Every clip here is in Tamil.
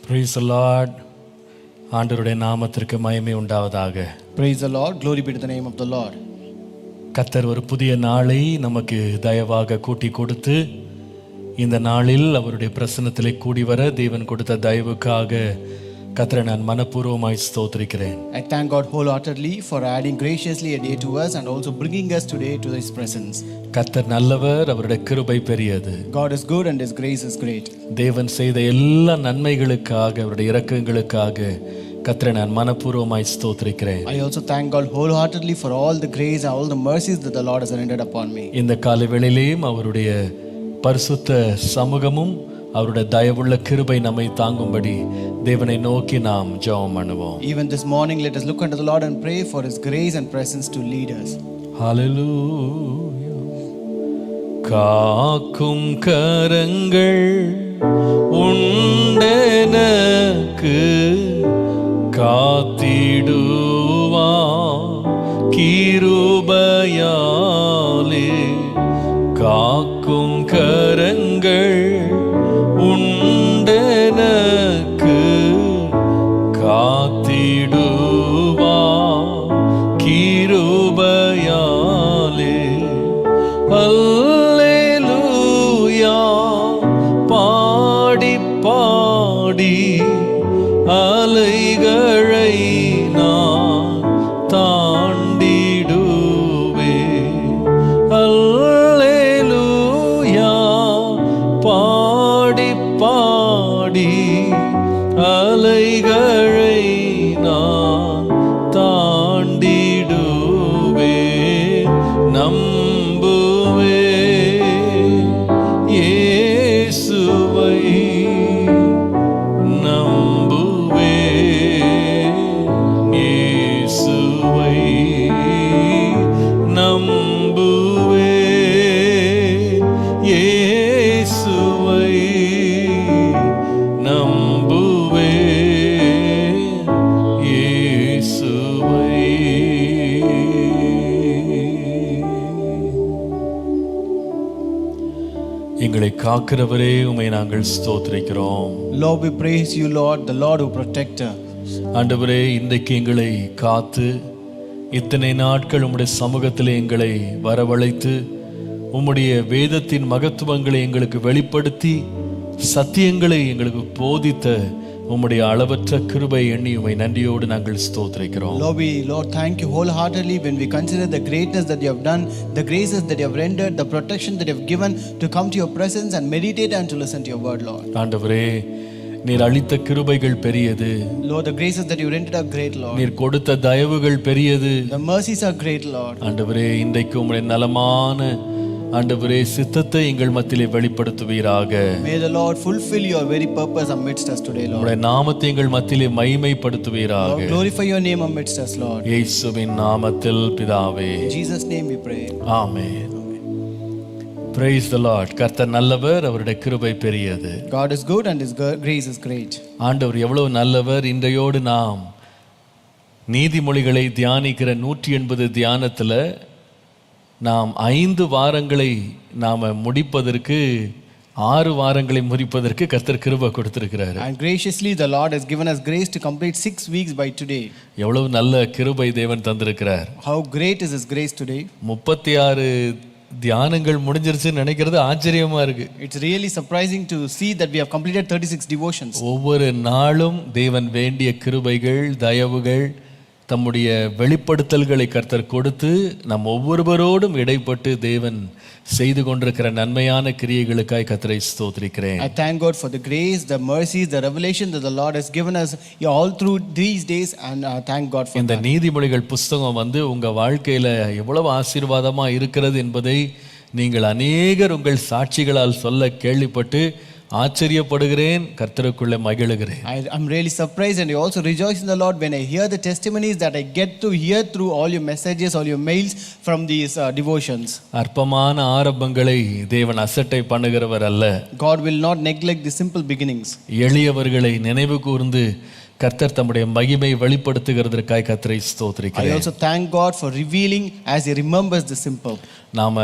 Praise the Lord. ஆண்டவருடைய நாமத்திற்கு மகிமை உண்டாவதாக. Praise the Lord. Glory be to the name of the Lord. கர்த்தர் ஒரு புதிய நாளை நமக்கு தயவாக கூட்டி கொடுத்து இந்த நாளில் அவருடைய பிரசன்னத்திலே கூடி வர தேவன் கொடுத்த தயவுக்காக கர்த்தரை நான் மனப்பூர்வமாய் ஸ்தோத்திரிக்கிறேன். I thank God wholeheartedly for adding graciously a day to us and also bringing us today to His presence. கர்த்தர் நல்லவர், அவருடைய கிருபை பெரியது. God is good and His grace is great. தேவன் செய்த எல்லா நன்மைகளுக்காக அவருடைய இரக்கங்களுக்காக கர்த்தரை நான் மனப்பூர்வமாய் ஸ்தோத்திரிக்கிறேன். I also thank God wholeheartedly for all the grace and all the mercies that the Lord has rendered upon me. இந்த காலை வேளையிலேயும் அவருடைய பரிசுத்த சமூகமும் அவருடைய தயவுள்ள கிருபை நம்மை தாங்கும்படி தேவனை நோக்கி நாம் ஜெபம் பண்ணுவோம். Even this morning, let us look unto the Lord and pray for His grace and presence to lead us. ஹல்லேலூயா. காக்கும் கரங்கள் உண்டெனக்கு காத்திடுவா கிருபையாலே காக்கும் கரங்கள் உண்டெனக்கு காத்திடுவா கிருபையாலே அல்லேலூயா பாடி பாடி அலைகளை நான் தாண்டிடுவே அல்லேலூயா பாடி பாடி அலைகளை நான் தாண்டிடுவே நம்புவே இயேசுவை நம்புவே இயேசுவை நம்புவே இயேசுவை நம்புவே இயேசுவை. எங்களை காக்கிறவரே உம்மை நாங்கள் ஸ்தோத்திரிக்கிறோம். Lord, we praise you, Lord, the Lord who protect us. ஆண்டவரே, இன்றைக்கு எங்களை காத்து இத்தனை நாட்கள் உம்முடைய சமூகத்திலே எங்களை வரவழைத்து உம்முடைய வேதத்தின் மகத்துவங்களை எங்களுக்கு வெளிப்படுத்தி சத்தியங்களை எங்களுக்கு போதித்த உம்முடைய அளவற்ற கிருபை எண்ணி உம்மை நன்றியோடு நாங்கள் ஸ்தோத்திரிக்கிறோம். Lord, thank you wholeheartedly when we consider the greatness that you have done, the graces that you have rendered, the protection that you have given to come to your presence and meditate and to listen to your word, Lord. ஆண்டவரே, நீர் அளித்த கிருபைகள் பெரியது. Lord, the graces that you rendered are great, Lord. நீர் கொடுத்த தயவுகள் பெரியது. The mercies are great, Lord. ஆண்டவரே, இன்றைக்கு உம்முடைய நலமான ஆண்டவரே சித்தத்தை எங்கள் மத்தியிலே வெளிப்படுத்துவீராக. May the Lord fulfill your very purpose amidst us today, Lord. உம்முடைய நாமத்தை எங்கள் மத்தியிலே மகிமைப்படுத்துவீராக. Lord, glorify your name amidst us, Lord. இயேசுவின் நாமத்தில் பிதாவே. In Jesus' name we pray. Amen. Praise the Lord. கர்த்தர் நல்லவர், அவருடைய கிருபை பெரியது. God is good and His grace is great. ஆண்டவர் எவ்வளவு நல்லவர். இன்றையோடு நாம் நீதிமொழிகளை தியானிக்கிற 180 தியானத்துல நாம் 5 வாரங்களை நாம முடிப்பதற்கு 6 வாரங்களை முடிப்பதற்கு கர்த்தர் கிருபை கொடுத்திருக்கிறார். And graciously the Lord has given us grace to complete 6 weeks by today. எவ்வளவு நல்ல கிருபை தேவன் தந்திருக்கிறார். How great is His grace today. 36 தியானங்கள் முடிஞ்சிருச்சுன்னு நினைக்கிறது ஆச்சரியமா இருக்கு. It's really surprising to see that we have completed 36 devotions. ஒவ்வொரு நாளும் தேவன் வேண்டிய கிருபைகள் தயவுகள் தம்முடைய வெளிப்படுத்தல்களை கர்த்தர் கொடுத்து நம் ஒவ்வொருவரோடும் இடைப்பட்டு தேவன் செய்து கொண்டிருக்கிற நன்மையான கிரியைகளுக்காய் கர்த்தரை ஸ்தோத்திரிக்கிறேன். I thank God for the grace, the mercies, the revelation that the Lord has given us all through these days, and thank God for இந்த நீதிமொழிகள் புஸ்தகம் உங்க வாழ்க்கையில எவ்வளவு ஆசீர்வாதமா இருக்கிறது என்பதை நீங்கள் அநேகர் உங்கள் சாட்சிகளால் சொல்ல கேள்விப்பட்டு ஆச்சரியப்படுகிறேன், கர்த்தருக்குள்ளே மகிழுகிறேன். I'm really surprised and I also rejoice in the Lord when I hear the testimonies that I get to hear through all your messages, all your mails from these devotions. அற்பமான ஆரம்பங்களை தேவன் அசட்டை பண்ணுகிறவர் அல்ல. God will not neglect the simple beginnings. எளியவர்களை நினைவு கூர்ந்து கர்த்தர் தம்முடைய மகிமை வெளிப்படுத்துகிறதற்காய் கர்த்தரை ஸ்தோத்திரிக்கிறேன். I also thank God for revealing as He remembers the simple. நாம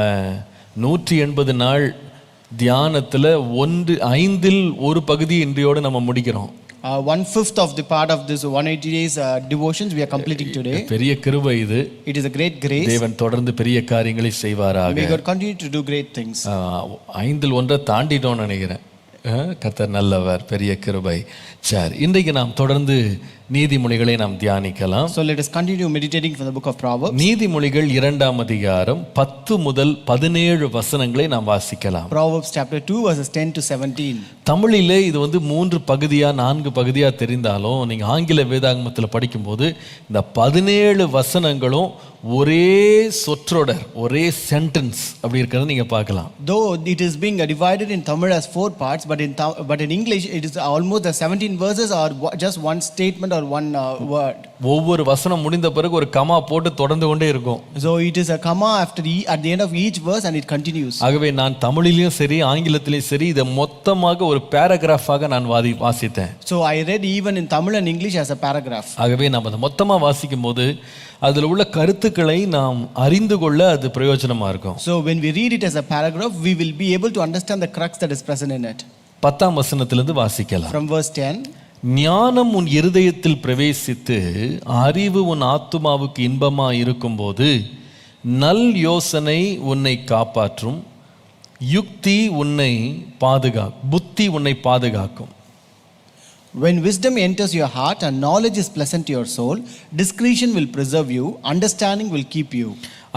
180 நாள் தியானத்துல 1/5 ஒரு பகுதி இன்றையோடு நம்ம முடிக்கிறோம். 1/5 of the part of this 180 days devotions we are completing today. பெரிய கிருபை இது. It is a great grace. தேவன் தொடர்ந்து பெரிய காரியங்களை செய்வாராக. May God continue to do great things. 5 ஒன்றை தாண்டிட்டோம்னு நினைக்கிறேன். கர்த்தர் நல்லவர், பெரிய கிருபை. சரி, இன்றைக்கு நாம் தொடர்ந்து நீதிமொழிகளை நாம் தியானிக்கலாம். So let us continue meditating from the book of Proverbs. நீதிமொழிகள் 2ஆம் அதிகாரம் 10 முதல் 17 வசனங்களை நாம் வாசிக்கலாம். Proverbs chapter 2 verses 10 to 17. தமிழிலே இது 3 பகுதியா 4 பகுதியா தெரிந்தாலும் நீங்க ஆங்கில வேதாகமத்தில் படிக்கும்போது இந்த 17 வசனங்களும் ஒரே சொற்றொடர், ஒரே சென்டென்ஸ் அப்படி இருக்கிறத நீங்க பார்க்கலாம். Though it is being divided in Tamil as 4 parts, but in English it is almost the 17 verses or just one statement or one word. ஒவ்வொரு வசனம் முடிந்த பிறகு ஒரு கமா போட்டு தொடர்ந்து கொண்டே இருக்கும். So it is a comma at the end of each verse and it continues. ஆகவே நான் தமிழிலும் சரி ஆங்கிலத்திலும் சரி இதை மொத்தமாக ஒரு பேராகிராஃபாக நான் வாசித்தேன். So I read even in Tamil and English as a paragraph. ஆகவே நாம் அதை மொத்தமா வாசிக்கும் போது அதில் உள்ள கருத்துக்களை நாம் அறிந்து கொள்ள அது பிரயோஜனமா இருக்கும். So when we read it as a paragraph, we will be able to understand the crux that is present in it. 10ஆம் வசனத்திலிருந்து வாசிக்கலாம். From verse 10. ஞானம் உன் இருதயத்தில் பிரவேசித்து அறிவு உன் ஆத்துமாவுக்கு இன்பமா இருக்கும்போது நல் யோசனை உன்னை காப்பாற்றும், யுக்தி உன்னை புத்தி உன்னை பாதுகாக்கும். When wisdom enters your heart and knowledge is pleasant to your soul, discretion will preserve you, understanding will keep you.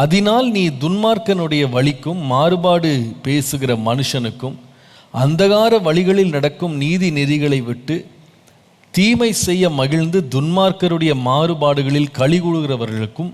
அதனால் நீ துன்மார்க்கனுடைய வழிக்கும் மாறுபாடு பேசுகிற மனுஷனுக்கும் அந்தகார வழிகளில் நடக்கும் நீதி நெறிகளை விட்டு தீமை செய்ய மகிழ்ந்து துன்மார்க்கருடைய மாறுபாடுகளில் கலிகூறுகிறவர்களுக்கும்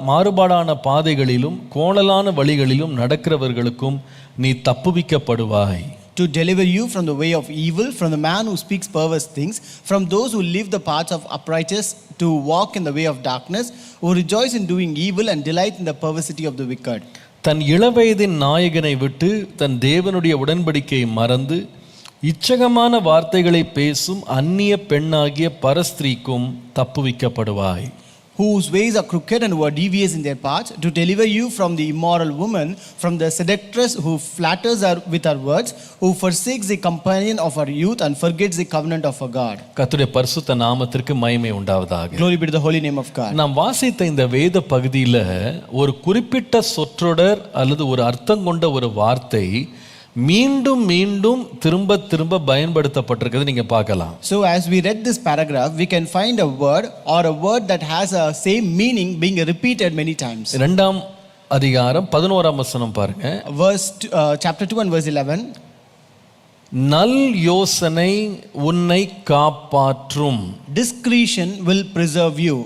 மாறுபாடான பாதைகளிலும் கோணலான வழிகளிலும் நடக்கிறவர்களுக்கும் நீ தப்புவிக்கப்படுவாய். To deliver you from the way of evil, from the man who speaks perverse things, from those who live the paths of uprightness, to walk in the way of darkness, who rejoice in doing evil and delight in the perversity of the wicked. தன் இளவயதின் நாயகனை விட்டு தன் தேவனுடைய உடன்படிக்கையை மறந்து இச்சகமான வார்த்தைகளை பேசும் அந்நிய பெண்ணாகிய பரஸ்திரீக்கும் தப்புவிக்கப்படுவாய். Whose ways are crooked and who are devious in their paths, to deliver you from the immoral woman, from the seductress who flatters her with her words, who forsakes the companion of her youth and forgets the covenant of her God. கர்த்தருடைய பரிசுத்த நாமத்திற்கு மகிமை உண்டாவதாக. Glory be to the holy name of God. நாம் வாசித்த இந்த வேத பகுதியில் ஒரு குறிப்பிட்ட சொற்றொடர் அல்லது ஒரு அர்த்தம் கொண்ட ஒரு வார்த்தை மீண்டும் மீண்டும் திரும்ப பயன்படுத்தப்பட்டிருக்கிறது நீங்க பார்க்கலாம். So as we read this paragraph, we can find a word or a word that has a same meaning being repeated many times. 2ஆம் அதிகாரம் 11ஆம் வசனம் பாருங்க. Chapter 2 and verse 11. நல் யோசனை உன்னை காப்பாற்றும், discretion will preserve you,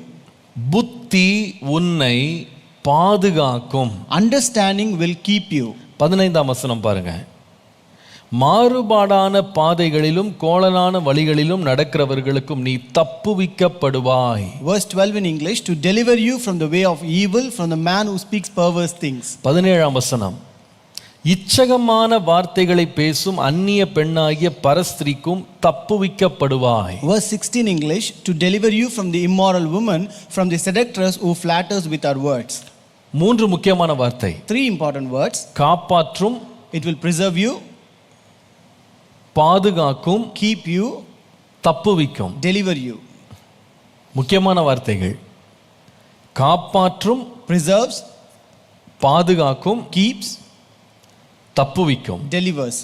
புத்தி உன்னை பாதுகாக்கும், understanding will keep you. 15ஆம் வசனம் பாருங்க. மாறுபாடான பாதைகளிலும் கோணலான வழிகளிலும் நடக்கிறவர்களுக்கும் நீ தப்புவிக்கப்படுவாய். Verse 12 in English, to deliver you from the way of evil, from the man who speaks perverse things. 17ஆம் வசனம். இச்சகமான வார்த்தைகளை பேசும் அந்நிய பெண்ணாகிய பரஸ்திரிக்கும் தப்புவிக்கப்படுவாய். Verse 16 English, to deliver you from the immoral woman, from the seductress who flatters with her words. 3 முக்கியமான வார்த்தை. 3 important words. காப்பாற்றும், it will preserve you, பாதுகாக்கும், keep you, தப்புவிக்கும், deliver you. முக்கியமான வார்த்தைகள். காப்பாற்றும், preserves, பாதுகாக்கும், keeps, தப்புவிக்கும், delivers.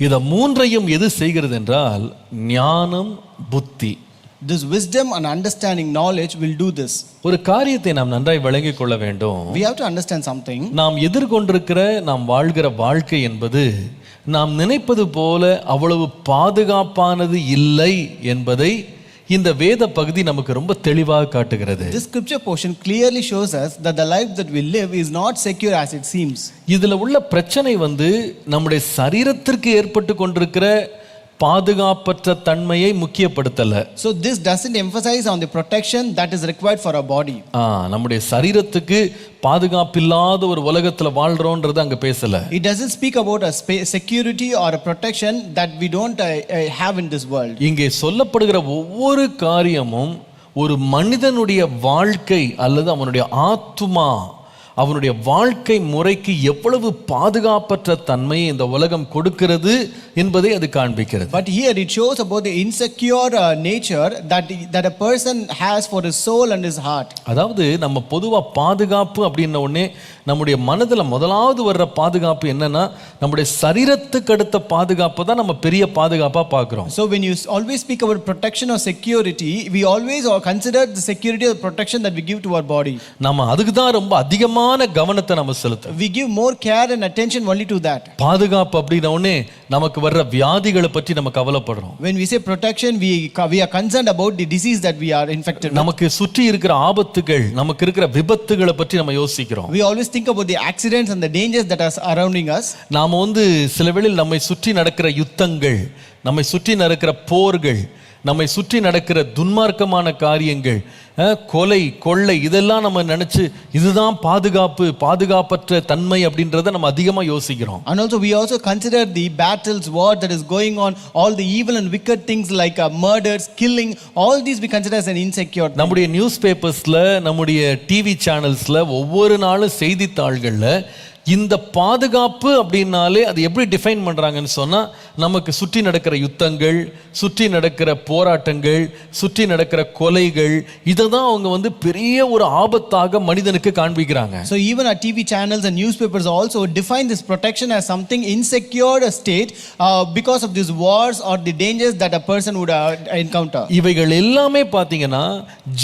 இத மூன்றையும் எது செய்கிறது என்றால் ஞானம், புத்தி. This wisdom and understanding knowledge will do this. ஒரு காரியத்தை நாம் நன்றாய் விளங்கிக் கொள்ள வேண்டும். We have to understand something. நாம் எதிர்கொண்டிருக்கிற நாம் வாழ்கிற வாழ்க்கை என்பது நாம் நினைப்பது போல அவ்வளவு பாதுகாப்பானது இல்லை என்பதை இந்த வேத பகுதி நமக்கு ரொம்ப தெளிவாக காட்டுகிறது. This scripture portion clearly shows us that the life that we live is not secure as it seems. இதுல உள்ள பிரச்சனை நம்முடைய சரீரத்திற்கு ஏற்பட்டு கொண்டிருக்கிற பாதுகாப்பற்ற தன்மையை முக்கியப்படுத்தல. So this doesn't emphasize on the protection that is required for our body. நம்முடைய சரீரத்துக்கு பாதுகாப்பில்லாத ஒரு உலகத்துல வாழ்றோம்ன்றது அங்க பேசல. It doesn't speak about a security or a protection that we don't have in this world. இங்கே சொல்லப்படுகிற ஒவ்வொரு காரியமும் ஒரு மனிதனுடைய வாழ்க்கை அல்லது அவனுடைய ஆத்துமா அவனுடைய வாழ்க்கை முறைக்கு எவ்வளவு பாதுகாப்பற்ற தன்மையை இந்த உலகம் கொடுக்கிறது என்பதை அது காண்பிக்கிறது. But here it shows about the insecure nature that a person has for his soul and his heart. அதாவது நம்ம பொதுவா பாதுகாப்பு அப்படின்ன உடனே நம்முடைய மனதுல முதலாவது வர்ற பாதுகாப்பு என்னன்னா நம்முடைய சரீரத்துக்கு அடுத்த பாதுகாப்பு தான் நம்ம பெரிய பாதுகாப்பா பார்க்கிறோம். So when you always speak about protection or security, we always consider the security or protection that we give to our body. நம்ம அதுக்கு தான் ரொம்ப அதிகமான கவனத்தை நம்ம செலுத்துறோம். We give more care and attention only to that. பாதுகாப்பு அப்படின்ன உடனே நமக்கு வர்ற வியாதிகளை பற்றி நம்ம கவலைப்படுறோம். When we say protection, we are concerned about the disease that we are infected with. நமக்கு சுற்றி இருக்கிற ஆபத்துகள், நமக்கு இருக்கிற விபத்துகளை பற்றி நம்ம யோசிக்கிறோம். We always think about the accidents and the dangers that are surrounding us. நாம சில வேளையில் நம்மை சுற்றி நடக்கிற யுத்தங்கள், நம்மை சுற்றி நடக்கிற போர்கள், நம்மை சுற்றி நடக்கிற துன்மார்க்கமான காரியங்கள், கொலை கொள்ளை, இதெல்லாம் நம்ம நினைச்சு இதுதான் பாதுகாப்பற்ற தன்மை அப்படின்றத நம்ம அதிகமா யோசிக்கிறோம். And also we also consider the battles, war that is going on, all the evil and wicked things like murders, killing, all these we consider as an insecure thing. நம்முடைய நியூஸ் பேப்பர்ஸ்ல, நம்முடைய டிவி சேனல்ஸ்ல, ஒவ்வொரு நாளும் செய்தித்தாள்கள்ல இந்த பாதுகாப்பு அப்படின்னாலே அது எப்படி டிஃபைன் பண்றாங்கன்னு சொன்னா, நமக்கு சுற்றி நடக்கிற யுத்தங்கள், சுற்றி நடக்கிற போராட்டங்கள், சுற்றி நடக்கிற கொலைகள், இதை தான் அவங்க பெரிய ஒரு ஆபத்தாக மனிதனுக்கு காண்பிக்கிறாங்க. So even our TV channels and newspapers also define this protection as something insecure state because of these wars or the dangers that a person would encounter. இவைகள் எல்லாமே பாத்தீங்கன்னா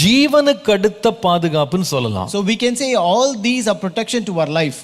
ஜீவனுக்கு அடுத்த பாதுகாப்புன்னு சொல்லலாம். So we can say all these are protection to our life.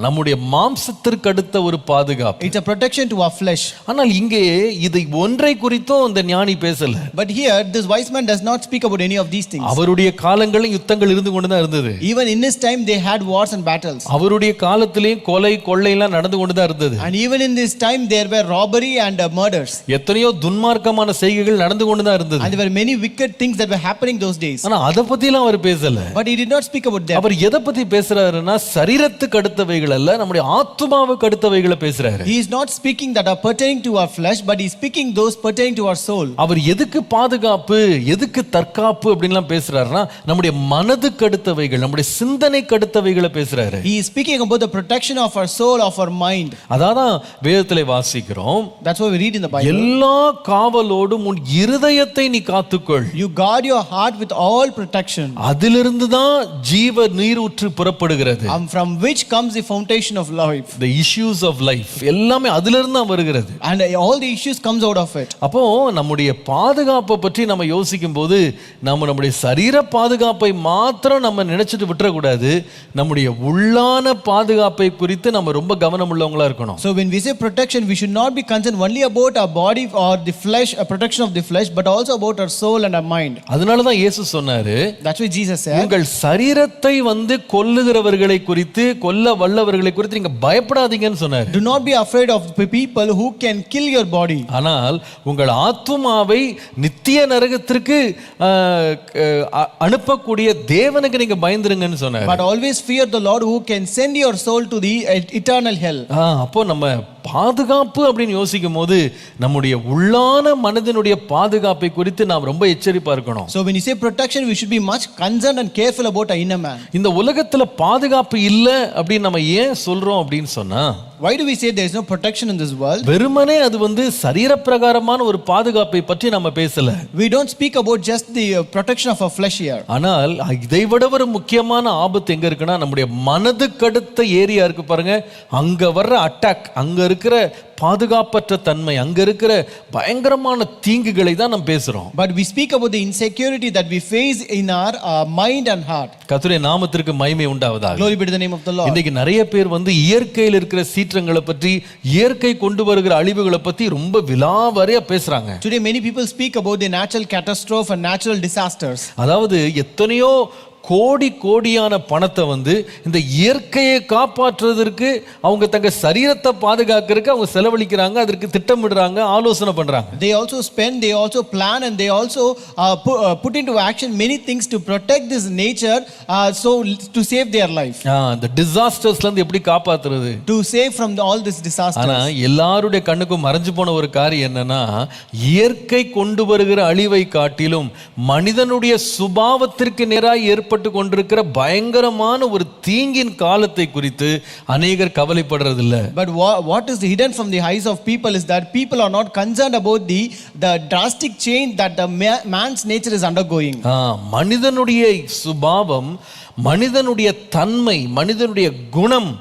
நம்முடைய மாம்சத்திற்கு அடுத்த ஒரு பாதுகாப்பு. It's a protection to our flesh. ஆனால் இங்கே இதை ஒன்றை குறித்தும் அந்த ஞானி பேசல. But here this wise man does not speak about any of these things. அவருடைய காலங்களில் யுத்தங்கள் இருந்து கொண்டு தான் இருந்தது. Even in his time they had wars and battles. அவருடைய காலத்திலேயும் கொலை கொள்ளை எல்லாம் நடந்து கொண்டு தான் இருந்தது. And even in this time there were robbery and murders. எத்தனையோ துன்மார்க்கமான செய்கைகள் நடந்து கொண்டு தான் இருந்தது. And there were many wicked things that were happening those days. ஆனா அத பத்திலாம் அவர் பேசல. But he did not speak about them. அவர் எதை பத்தி பேசுறாருன்னா சரீரத்துக்கு அடுத்தவைகள் அல்ல, நம்முடைய ஆத்துமாவுக்கு அடுத்தவைகளை பேசுறாரு. He is not speaking that are pertaining to our flesh, but he is speaking those pertaining to our soul. அவர் எதுக்கு பாதுகாப்பு, எதுக்கு தற்காப்பு அப்படின்லாம் பேசுறாருன்னா நம்முடைய மனதுக்கு அடுத்தவைகள், நம்முடைய சிந்தனைக்கு அடுத்தவைகளை பேசுறாரு. He is speaking about the protection of our soul, of our mind. அதான் வேதத்திலே வாசிக்கிறோம். That's what we read in the Bible. எல்லா காவலோடும் உன் இருதயத்தை நீ காத்துக்கொள். You guard your heart with all protection. அதிலிருந்து தான் ஜீவ நீரூற்று புறப்படுகிறது. From which comes the foundation of life. The issues of life எல்லாமே அதிலிருந்து தான் வருகிறது. And all the issues comes out of it. அப்போ நம்முடைய பாதுகாப்பை பற்றி நம்ம யோசிக்கும் போது நம்முடைய சரீர பாதுகாப்பை மாத்திரம் நம்ம நினைச்சிட்டு விட்டுற கூடாது. நம்முடைய உள்ளான பாதுகாப்பை குறித்து நம்ம ரொம்ப கவனம் உள்ளவங்களா இருக்கணும். So when we say protection, we should not be concerned only about our body or the flesh, a protection of the flesh, but also about our soul and our mind. அதனால தான் இயேசு சொன்னாரு, that's why Jesus said, உங்கள் சரீரத்தை கொல்லுகிறவர்களை குறித்து, கொல்ல வல்லவர்களை குறித்து நீங்க பயப்படாதீங்கன்னு சொன்னாரு. Do not be afraid of people who can kill your body. ஆனால் உங்கள் ஆத்துமாவை நித்திய நரகத்திற்கு அனுப்பக்கூடிய தேவனுக்கு நீங்க பயந்துருங்கன்னு சொன்னாரு. But always fear the Lord who can send your soul to the eternal hell. அப்போ நம்ம பாதுகாப்பு அப்படின்னு யோசிக்கும் போது நம்முடைய உள்ளான மனதினுடைய பாதுகாப்பை குறித்து நாம் ரொம்ப எச்சரிப்பா இருக்கணும். So when you say protection, we should be much concerned and careful about our inner man. இந்த உலகத்துல பாதுகாப்பு இல்ல அப்படின்னு நம்ம ஏன் சொல்றோம் அப்படின்னு சொன்னா, why do we say there is no protection in this world? வெறுமனே அது சரீர பிரகாரமான ஒரு பாதுகாப்பை பற்றி நம்ம பேசல. We don't speak about just the protection of our flesh here. ஆனால் இதை விட ஒரு முக்கியமான ஆபத்து எங்க இருக்குன்னா, நம்முடைய மனதுக்கு அடுத்த ஏரியா இருக்கு பாருங்க, அங்க வர்ற அட்டாக், அங்க இருக்கிற பாதுகாப்பற்ற தன்மை, அங்க இருக்கிற பயங்கரமான தீங்குகளை தான் நாம் பேசுறோம். But we speak about the insecurity that we face in our mind and heart. கர்த்தருடைய நாமத்திற்கு மகிமை உண்டாவதாக. Glory be to the name of the Lord. இன்னைக்கு நிறைய பேர் இயற்கையில் இருக்கிற சீற்றங்களை பற்றி, இயற்கை கொண்டு வருகிற அழிவுகளை பத்தி ரொம்ப விலாவரியா பேசுறாங்க. Today many people speak about the natural catastrophe and natural disasters. அதாவது எத்தனையோ கோடியான பணத்தை இந்த இயற்கையை காப்பாற்றுவதற்கு, அவங்க தங்க சரீரத்தை பாதுகாக்கிறதுக்கு அவங்க செலவழிக்கிறாங்க, அதற்கு திட்டமிடுறாங்க, ஆலோசனை பண்றாங்க. They also spend, they also plan, and they also put into action many things to protect this nature, so to save their life. the disasters ல எப்படி காப்பாத்துறது, to save from all this disasters. ஆனா எல்லாருடைய கண்ணுக்கும் மறைஞ்சு போன ஒரு காரியம் என்னன்னா, இயற்கை கொண்டு வருகிற அழிவை காட்டிலும் மனிதனுடைய சுபாவத்திற்கு நேராக ஏற்பட்ட மறைக்கப்பட்டு கொண்டிருக்கிற பயங்கரமான ஒரு தீங்கின் காலத்தை குறித்து அநேகர் கவலைப்படுறதில்ல. But what is hidden from the eyes of people is that people are not concerned about the drastic change that the man's nature is undergoing. மனிதனுடைய சுபாவம், மனிதனுடைய தன்மை, மனிதனுடைய குணம்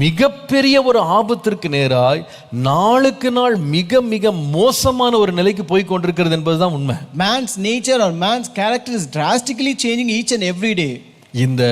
மிகப்பெரிய ஒரு ஆபத்திற்கு நேராய் நாளுக்கு நாள் மிக மிக மோசமான ஒரு நிலைக்கு போய் கொண்டிருக்கிறது என்பதுதான் உண்மை. Man's nature or man's character is drastically changing each and every day. இந்த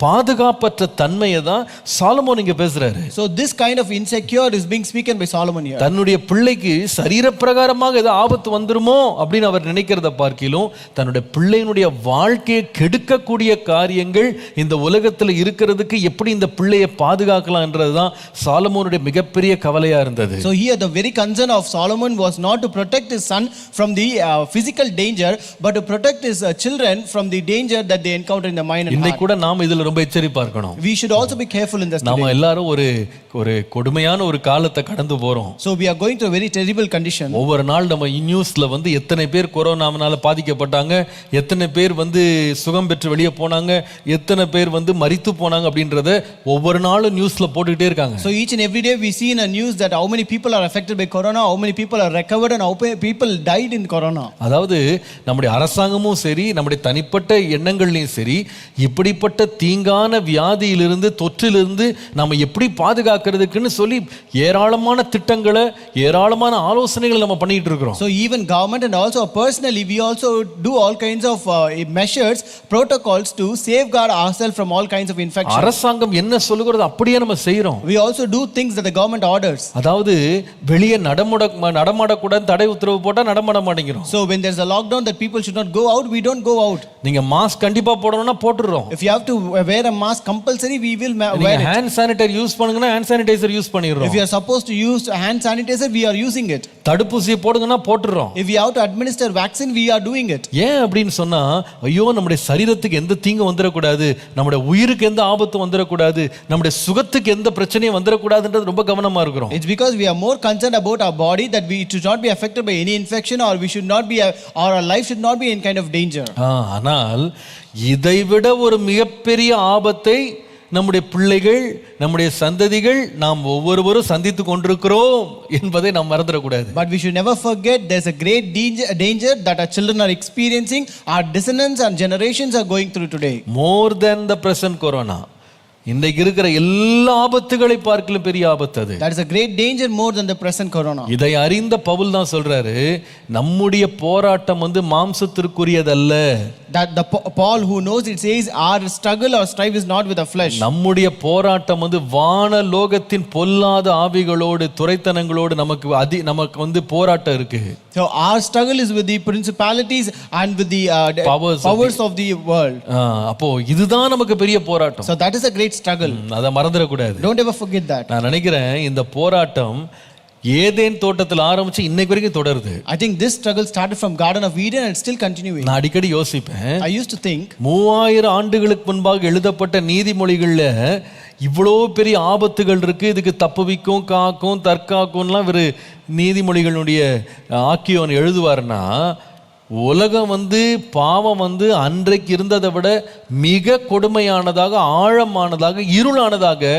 பாதுகாப்பற்ற தன்மையை தான் சாலமோன் இங்க பேசுறாரு. So this kind of insecure is being spoken by Solomon here. தன்னுடைய பிள்ளைக்கு சரீரப்பிரகாரமாக ஏதோ ஆபத்து வந்துருமோ அப்படின்னு அவர் நினைக்கிறத பார்க்கிலும் தன்னுடைய பிள்ளையினுடைய வாழ்க்கையை கெடுக்கக்கூடிய காரியங்கள் இந்த உலகத்தில் இருக்கிறதுக்கு எப்படி இந்த பிள்ளையை பாதுகாக்கலாம் என்றதுதான் சாலமோனுடைய மிகப்பெரிய கவலையா இருந்தது. So here the very concern of Solomon was not to protect his son from the physical danger, but to protect his children from the danger that they encounter in the mind and heart. இன்னைக்கு கூட நாம இதுல ரொம்ப எச்சரிப்பா இருக்கணும். We should also be careful in this today. நாம எல்லாரும் ஒரு கொடுமையான ஒரு காலத்தை கடந்து போறோம். So we are going through a very terrible condition. ஒவ்வொரு நாள் நம்ம நியூஸ்ல வந்து எத்தனை பேர் கொரோனாவால பாதிக்கப்பட்டாங்க, எத்தனை பேர் வந்து சுகம் பெற்று வெளியே போனாங்க, எத்தனை பேர் வந்து மரித்து போனாங்க அப்படின்றத ஒவ்வொரு நாளும் நியூஸ்ல போட்டுக்கிட்டே இருக்காங்க. So each and every day we see in a news that how many people are affected by corona, how many people are recovered and how many people died in corona. அதாவது நம்முடைய அரசாங்கமும் சரி, நம்முடைய தனிப்பட்ட எண்ணங்கள்லயும் சரி, இப்படிப்பட்ட தீங்கான வியாதியிலிருந்து தொற்றிலிருந்து நம்ம எப்படி பாதுகாக்கிறதுக்குன்னு சொல்லி ஏராளமான திட்டங்களை, ஏராளமான ஆலோசனைகளை நம்ம பண்ணிட்டு இருக்கிறோம். So even government and also personally we also do all kinds of measures, protocols to safeguard ourselves from all kinds of infections. அரசாங்கம் என்ன சொல்லுகிறது அப்படியே நம்ம செய்றோம். We also do things that the government orders. அதாவது வெளியே நடமாடக்கூடாது தடை உத்தரவு போட்டா நடமாட மாட்டேங்கிறோம். So when there's a lockdown that people should not go out, we don't go out. நீங்க மாஸ்க் கண்டிப்பா போடணும்னா போட்டுறோம். If you have to wear a mask compulsory, we will wear it. Hand sanitiser use பண்ணுங்கன்னா ஹேண்ட் சானிடைசர் யூஸ் பண்ணிடுறோம். If you are supposed to use hand sanitizer, we are using it. தடுப்பூசி போடுங்கன்னா போட்டுறோம். If we have to administer vaccine, we are doing it. ஏன் அப்படின்னு சொன்னா, ஐயோ நம்முடைய சரீரத்துக்கு எந்த தீங்கு வந்துடக்கூடாது, நம்முடைய உயிருக்கு எந்த ஆபத்து வந்துடக்கூடாது, நம்முடைய சுகத்துக்கு எந்த பிரச்சனையும் வந்துடக்கூடாதுன்றது ரொம்ப கவனமா இருக்கிறோம். It's because we are more concerned about our body that we should not be affected by any infection, or we should not be or our life should not be in kind of danger. ஆனால் இதைவிட ஒரு மிகப்பெரிய ஆபத்தை நம்முடைய பிள்ளைகள், நம்முடைய சந்ததிகள், நாம் ஒவ்வொருவரும் சந்தித்து கொண்டிருக்கிறோம் என்பதை நாம் மறந்துடக்கூடாது. But we should never forget there's a great danger that our children are experiencing, our descendants and generations are going through today. More than the present corona. இன்றைக்கு இருக்கிற எல்லா ஆபத்துகளை பார்க்கலும் பெரிய ஆபத்து அது. That is a great danger more than the present corona. இதை அறிந்த பவுல் தான் சொல்றாரு, நம்முடைய போராட்டம் வந்து மாம்சத்திற்குரியதல்ல. That the Paul who knows, it says our struggle or strife is not with the flesh. நம்முடைய போராட்டம் வந்து வான லோகத்தின் பொல்லாத ஆவிகளோடு, துரைத்தனங்களோடு நமக்கு வந்து போராட்டம் இருக்கு. So our struggle is with the principalities and with the powers of the world. அப்போ இதுதான் நமக்கு பெரிய போராட்டம். So that is a great struggle. அதை மறந்துடக்கூடாது. Don't ever forget that. நான் நினைக்கிறேன் இந்த போராட்டம் ஏதேன் தோட்டத்தில் ஆரம்பிச்சு இன்னைக்கு வரைக்கும் தொடருது. I think this struggle started from Garden of Eden and still continuing. நான் அடிக்கடி யோசிப்பேன், I used to think 3000 ஆண்டுகளுக்கு முன்பாக எழுதப்பட்ட நீதிமொழிகள்ல இவ்வளோ பெரிய ஆபத்துகள் இருக்கு, இதுக்கு தப்புவிக்கும், காக்கும், தற்காக்கும்லாம் ஒரு நீதிமொழிகளுடைய ஆக்கியோன் எழுதுவார்னா, உலகம் வந்து பாவம் வந்து அன்றைக்கு இருந்ததை விட மிக கொடுமையானதாக, ஆழமானதாக, இருளானதாக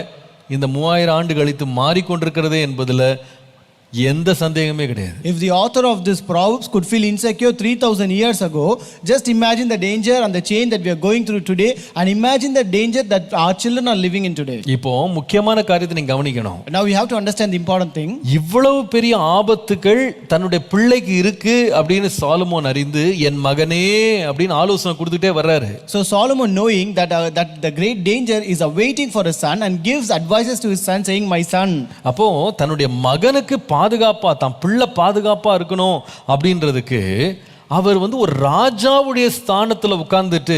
இந்த 3000 ஆண்டு கழித்து மாறிக்கொண்டிருக்கிறதே என்பதில் எந்த சந்தேகமே கிடையாது. If the author of this Proverbs could feel insecure 3000 years ago, just imagine the danger and the change that we are going through today, and imagine the danger that our children are living in today. இப்போ முக்கியமான காரியத்தை நீங்க கவனிக்கணும். Now we have to understand the important thing. இவ்வளவு பெரிய ஆபத்துகள் தன்னுடைய பிள்ளைக்கு இருக்கு அப்படின்னு சாலமோன் அறிந்து, என் மகனே அப்படின்னு ஆலோசனை கொடுத்துட்டே வர்றாரு. So Solomon, knowing that the great danger is awaiting for his son, and gives advices to his son saying, my son. அப்போ தன்னுடைய மகனுக்கு பாதுகாப்பா, தான் பிள்ளை பாதுகாப்பா இருக்கணும் அப்படின்றதுக்கு அவர் வந்து ஒரு ராஜாவுடைய ஸ்தானத்தில் உட்கார்ந்துட்டு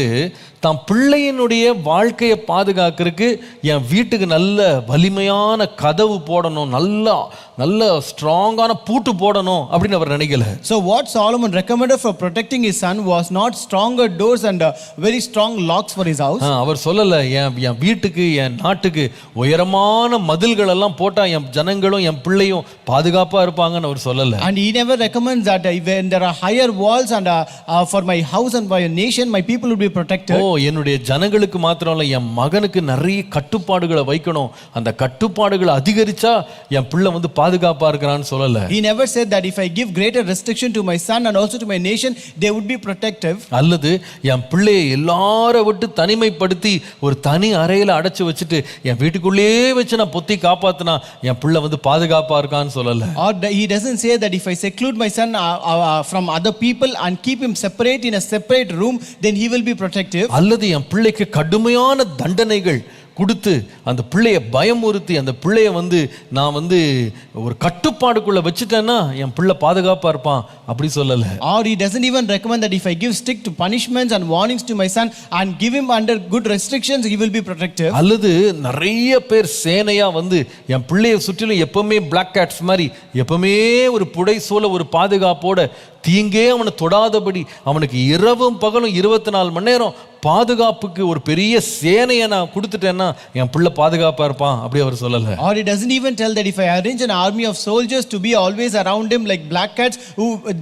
தான் பிள்ளையினுடைய வாழ்க்கையை பாதுகாக்கிறதுக்கு என் வீட்டுக்கு நல்ல வலிமையான கதவு போடணும், நல்ல ஸ்ட்ராங்கான பூட்டு போடணும் அப்படின்னு அவர் நினைக்கல. So what Solomon recommended for protecting his son was not stronger doors and very strong locks for his house. அவர் சொல்லல என் வீட்டுக்கு, என் நாட்டுக்கு உயரமான மதில்கள் எல்லாம் போட்டா என் ஜனங்களும் என் பிள்ளையும் பாதுகாப்பா இருப்பாங்கன்னு அவர் சொல்லல. And he never recommends that when there are higher walls walls, and for my house and for your nation, my people will be protected. ஓ, என்னுடைய ஜனங்களுக்கு மாத்திரம் இல்ல, என் மகனுக்கு நிறைய கட்டுப்பாடுகளை வைக்கணும், அந்த கட்டுப்பாடுகளை அதிகரிச்சா என் பிள்ளை வந்து பாதுகாப்பா இருக்கிறான்னு சொல்லல. He never said that if I give greater restriction to my son and also to my nation, they would be protective. அல்லது என் பிள்ளையை எல்லாரை விட்டு தனிமைப்படுத்தி ஒரு தனி அறையில அடைச்சு வச்சுட்டு என் வீட்டுக்குள்ளேயே வச்சு நான் பொத்தி காப்பாத்தினா என் பிள்ளை வந்து பாதுகாப்பா இருக்கான்னு சொல்லல. Or he doesn't say that if I seclude my son from other people and keep him separate in a separate room, then he will be protective. அல்லது என் பிள்ளைக்கு கடுமையான தண்டனைகள் கொடுத்து அந்த பிள்ளையை பயமுறுத்தி அந்த பிள்ளையை வந்து நான் வந்து ஒரு கட்டுப்பாடுக்குள்ள வச்சுட்டேன்னா என் பிள்ளை பாதுகாப்பா இருப்பான் அப்படி சொல்லல. Or he doesn't even recommend that if I give strict punishments and warnings to my son and give him under good restrictions, he will be protective. அல்லது நிறைய பேர் சேனையா வந்து என் பிள்ளையை சுற்றிலும் எப்பவுமே பிளாக் கேட்ஸ் மாதிரி எப்பவுமே ஒரு புடைசூழ ஒரு பாதுகாப்போட தீங்கே அவனை தொடாதபடி அவனுக்கு இரவும் பகலும் 24 மணி நேரம் பாதுகாப்புக்கு ஒரு பெரிய சேனையை நான் கொடுத்துட்டேன்னா என் பிள்ளை பாதுகாப்பா இருப்பான் அப்படி அவர் சொல்லல. Or he doesn't even tell that if I arrange an army of soldiers to be always around him like black cats,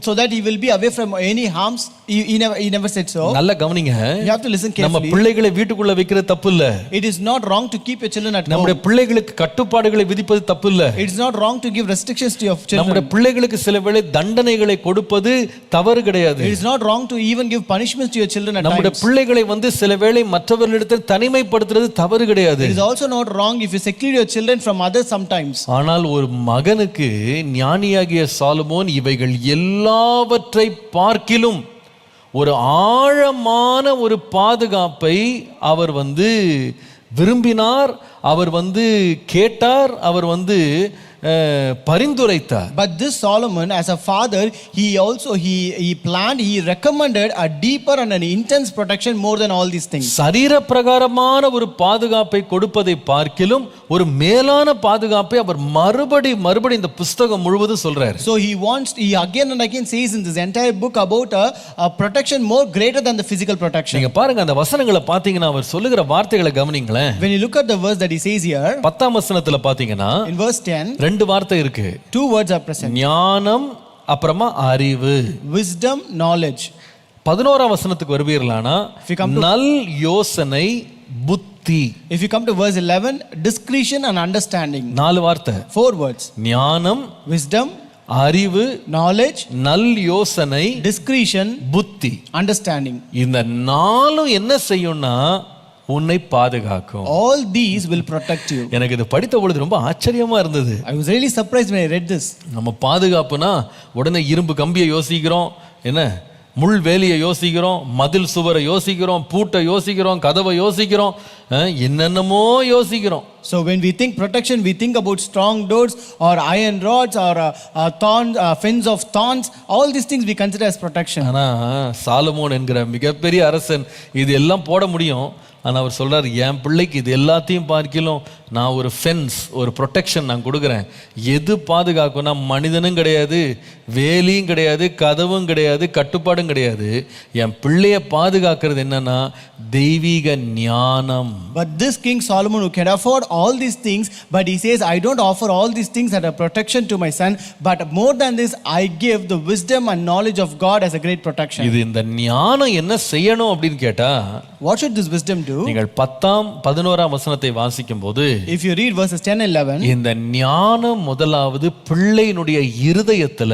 so that he will be away from any harms, he never said so. நல்ல கவனிங்க, You have to listen நம்ம carefully. பிள்ளைகளை வீட்டுக்குள்ள வைக்கிறது தப்பு இல்ல. It is not wrong to keep your children at நம்முடைய home. பிள்ளைகளுக்கு கட்டுப்பாடுகளை விதிப்பது தப்பு இல்ல. It is not wrong to give restrictions to your நம்முடைய children. பிள்ளைகளுக்கு சில வேளை தண்டனைகளை கொடுப்பது தவறு கிடையாது. It is not wrong to even give punishments to your children at நம்முடைய times. பிள்ளைகளை வந்து சில வேளை மற்றவர்களிடத்தில் தனிமைப்படுத்துறது தவறு கிடையாது. It is also not wrong if you seclude your children from others sometimes. ஆனால் ஒரு மகனுக்கு ஞானியாகிய சாலமோன் இவைகள் எல்லாவற்றை பார்க்கிலும் ஒரு ஆழமான ஒரு பாதுகாப்பை அவர் வந்து விரும்பினார், அவர் வந்து கேட்டார், அவர் வந்து பரிந்துரைத்தார். But this Solomon, as a father, he planned, he recommended a deeper and an intense protection more than all these things. சரீர பிரகாரமான ஒரு பாதுகாப்பை கொடுப்பதை பார்க்கிலும் ஒரு மேலான பாதுகாப்பை அவர் மறுபடி இந்த புஸ்தகம் முழுவதும் சொல்றாரு. So he again and again says in this entire book about a protection more greater than the physical protection. நீங்க பாருங்க, அந்த வசனங்களை பாத்தீங்கன்னா அவர் சொல்லுகிற வார்த்தைகளை கவனிங்களேன். When you look at the verse that he says here, 10ஆம் வசனத்துல பாத்தீங்கன்னா in verse 10, ரெண்டு வார்த்தை இருக்கு. two words are present. ஞானம் அப்புறமா அறிவு. Wisdom, knowledge. 11ஆம் வசனத்துக்கு வருவீர்களானா நல் யோசனை புத்தி. If you come to verse 11, discretion and understanding. நாலு வார்த்தை. Four words. ஞானம், wisdom, அறிவு, knowledge, நல் யோசனை, discretion, புத்தி, understanding. இந்த நாலும் என்ன செய்யும்னா உன்னை பாதுகாக்கும். All these will protect you. எனக்கு இது படித்த பொழுது ரொம்ப ஆச்சரியமா இருந்தது. I was really surprised when I read this. நம்ம பாதுகாப்புனா உடனே இரும்பு கம்பியை யோசிக்கிறோம், என்ன முள் வேலியை யோசிக்கிறோம், மதில் சுவரை யோசிக்கிறோம், பூட்டை யோசிக்கிறோம், கதவை யோசிக்கிறோம், என்னென்னமோ யோசிக்கிறோம். So when we think protection, we think about strong doors or iron rods or fence of thorns. All these things we consider as protection. ஆனா சாலமோன் என்கிற மிகப்பெரிய அரசன் இது எல்லாம் போட முடியும். ஆனால் அவர் சொல்றார், என் பிள்ளைக்கு இது எல்லாத்தையும் பார்க்கலாம் நான் ஒரு ஃபென்ஸ், ஒரு ப்ரொடெக்ஷன் நான் கொடுக்குறேன். எது பாதுகாக்கும்னா மனிதனும் கிடையாது, வேலியும் கிடையாது, கதவும் கிடையாது, கட்டுப்பாடும் கிடையாது. என் பிள்ளைய பாதுகாக்கிறது என்னன்னா தெய்வீக ஞானம். But this King Solomon, who can afford all these things, but he says, I don't offer all these things as a protection to my son, but more than this, I give the wisdom and knowledge of God as a great protection. இது இந்த ஞானம் என்ன செய்யணும் அப்படின்னு கேட்டா, what should this wisdom do? நீங்கள் 10ஆம் 11ஆம் வசனத்தை வாசிக்கும் போது, if you read verses 10 and 11, இந்த ஞானம் முதலாவது பிள்ளையினுடைய இருதயத்துல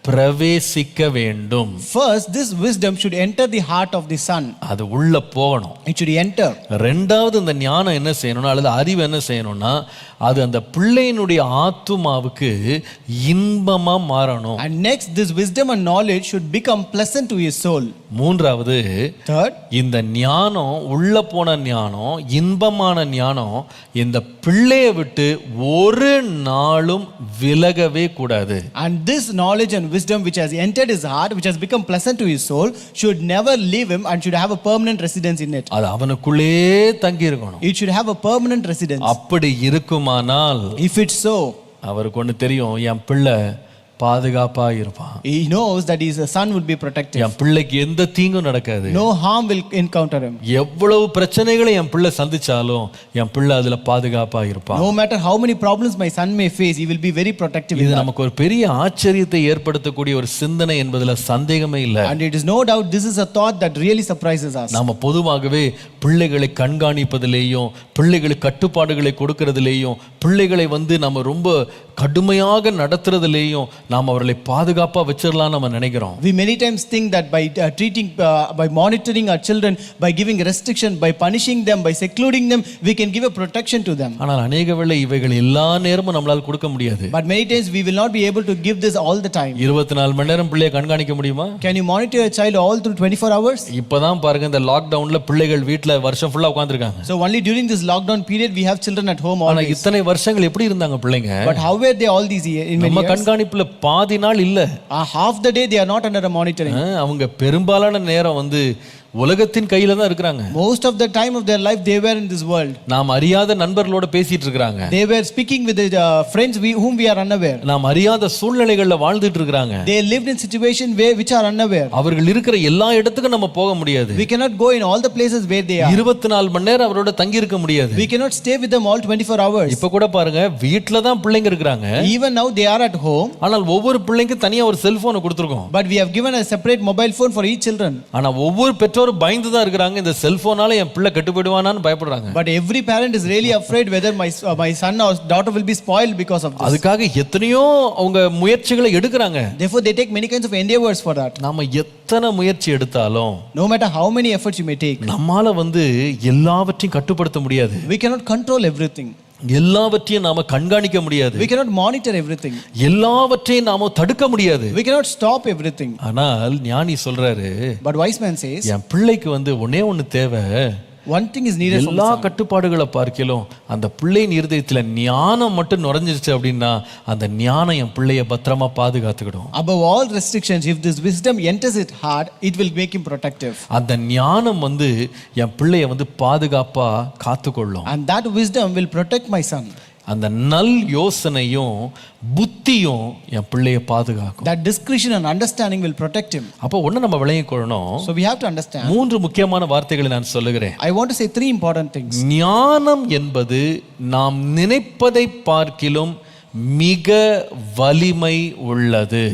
பிரவேசிக்க வேண்டும். First, this wisdom should enter the heart of the son. அது உள்ள போகணும். It should enter. ரெண்டாவது இந்த ஞானம் என்ன செய்யணும்னா, அல்லது அறிவு என்ன செய்யணும்னா, அது அந்த பிள்ளையினுடைய ஆத்துமாவுக்கு இன்பமா மாறணும். And next, this wisdom and knowledge should become pleasant to his soul. மூன்றாவது, third, இந்த ஞானம் உள்ள போன ஞானம், இன்பமான ஞானம் இந்த பிள்ளையை விட்டு ஒரு நாளும் விலகவே கூடாது. And this knowledge and wisdom which has entered his heart, which has become pleasant to his soul, should never leave him and should have a permanent residence in it. அது அவனுக்குள்ளே தங்கி இருக்கணும். It should have a permanent residence. அப்படி இருக்குமானால், if it's so, அவருக்கு ஒன்று தெரியும், என் பிள்ளை பாதுகாப்பா இருப்பான். He knows that his son will be protected. என் பிள்ளைக்கு எந்த தீங்கும் நடக்காது. No harm will encounter him. எவ்வளவு பிரச்சனைகளை என் பிள்ளை சந்திச்சாலும் என் பிள்ளை அதுல பாதுகாப்பா இருப்பான். No matter how many problems my son may face, he will be very protective. இது நமக்கு ஒரு பெரிய ஆச்சரியத்தை ஏற்படுத்தக்கூடிய ஒரு சிந்தனை என்பதுல சந்தேகமே இல்லை. And it is no doubt this is a thought that really surprises us. நாம பொதுவாகவே பிள்ளைகளை கண்காணிப்பதிலேயும் பிள்ளைகளுக்கு கட்டுப்பாடுகளை கொடுக்கறதிலேயும் பிள்ளைகளை நம்ம ரொம்ப கடுமையாக நடத்துறதிலேயும் நாம் அவர்களை பாதுகாப்பா வச்சிரலாம் நம்ம நினைக்கிறோம். We many times think that by monitoring our children, by giving restriction, by punishing them, by secluding them, we can give a protection to them. ஆனால் அநேக வேளை இவைகள் எல்லா நேரமும் நம்மளால கொடுக்க முடியாது. But many times we will not be able to give this all the time. 24 மணி நேரம் பிள்ளையை கண்காணிக்க முடியுமா? Can you monitor a child all through 24 hours? இப்பதான் பாருங்க இந்த லாக்டவுன்ல பிள்ளைகள் வீட்ல வருஷம் ஃபுல்லா உட்கார்ந்திருக்காங்க. So only during this lockdown period we have children at home ஆனா always. இத்தனை வருஷங்கள் எப்படி இருந்தாங்க பிள்ளைங்க? But how were they all these years? நம்ம கண்காணிப்புல பாதி நாள் இல்ல. Half the day they are not under a monitoring. அவங்க பெரும்பாலான நேரம் உலகத்தின் கையில தான் இருக்காங்க. Most of the time of their life they were in this world. நாம் அறியாத நண்பர்களோட பேசிட்டு இருக்காங்க. They were speaking with the friends whom we are unaware. நாம் அறியாத சூழ்நிலைகள்ல வாழ்ந்துட்டு இருக்காங்க. They lived in situation which are unaware. அவர்கள் இருக்கிற எல்லா இடத்துக்கும் நம்ம போக முடியாது. We cannot go in all the places where they are. 24 மணி நேரம் அவரோட தங்கி இருக்க முடியாது. We cannot stay with them all 24 hours. இப்ப கூட பாருங்க வீட்ல தான் பிள்ளைங்க இருக்காங்க. Even now they are at home. ஆனால் ஒவ்வொரு பிள்ளைக்கும் தனியா ஒரு செல்போன் கொடுத்திருக்கோம். But we have given a separate mobile phone for each children. ஆனா ஒவ்வொரு பெற்றோரும் பயந்து தான் இருக்காங்க. இந்த செல்போனால என் பிள்ளை கெட்டு போய்டுவானான்னு பயப்படுறாங்க. But every parent is really afraid whether my son or daughter will be spoiled because of this. அதுக்காக எத்தனையோ அவங்க முயற்சிகளை எடுக்கறாங்க. Therefore they take many kinds of endeavors for that. நாம எத்தனை முயற்சி எடுத்தாலும் no matter how many efforts you may take, நம்மால எல்லாவற்றையும் கட்டுப்படுத்த முடியாது. we cannot control everything. எல்லாவற்றையும் நாம கண்காணிக்க முடியாது. We cannot monitor everything. எல்லாவற்றையும் நாம தடுக்க முடியாது. We cannot stop everything. ஆனால் ஞானி சொல்றாரு, but wise man says, என் பிள்ளைக்கு ஒண்ணே ஒண்ணு தேவை. one thing is needed. எல்லா கட்டுப்பாடுகளை பார்க்கலாம் அந்த பிள்ளையின் இருதயத்துல ஞானம் மட்டும் நுழைஞ்சிருச்சு அப்படின்னா அந்த ஞானம் என் பிள்ளைய பத்திரமா பாதுகாத்துக்கிடும். Above all restrictions, if this wisdom enters his heart, it will make him protective. அந்த ஞானம் என் பிள்ளைய பாதுகாப்பா காத்துக்கொள்ளும். And that wisdom will protect my son. அந்த நல் யோசனையும் புத்தியும் என் பிள்ளைய பாதுகாக்கும். That discretion and understanding will protect him. அப்ப ஒண்ணு நம்ம விளங்கிக் கொள்ளணும். So we have to understand. 3 முக்கியமான வார்த்தைகளை நான் சொல்லுகிறேன். I want to say 3 important things. ஞானம் என்பது நாம் நினைப்பதை பார்க்கிலும் மிக வலிமை உள்ளது.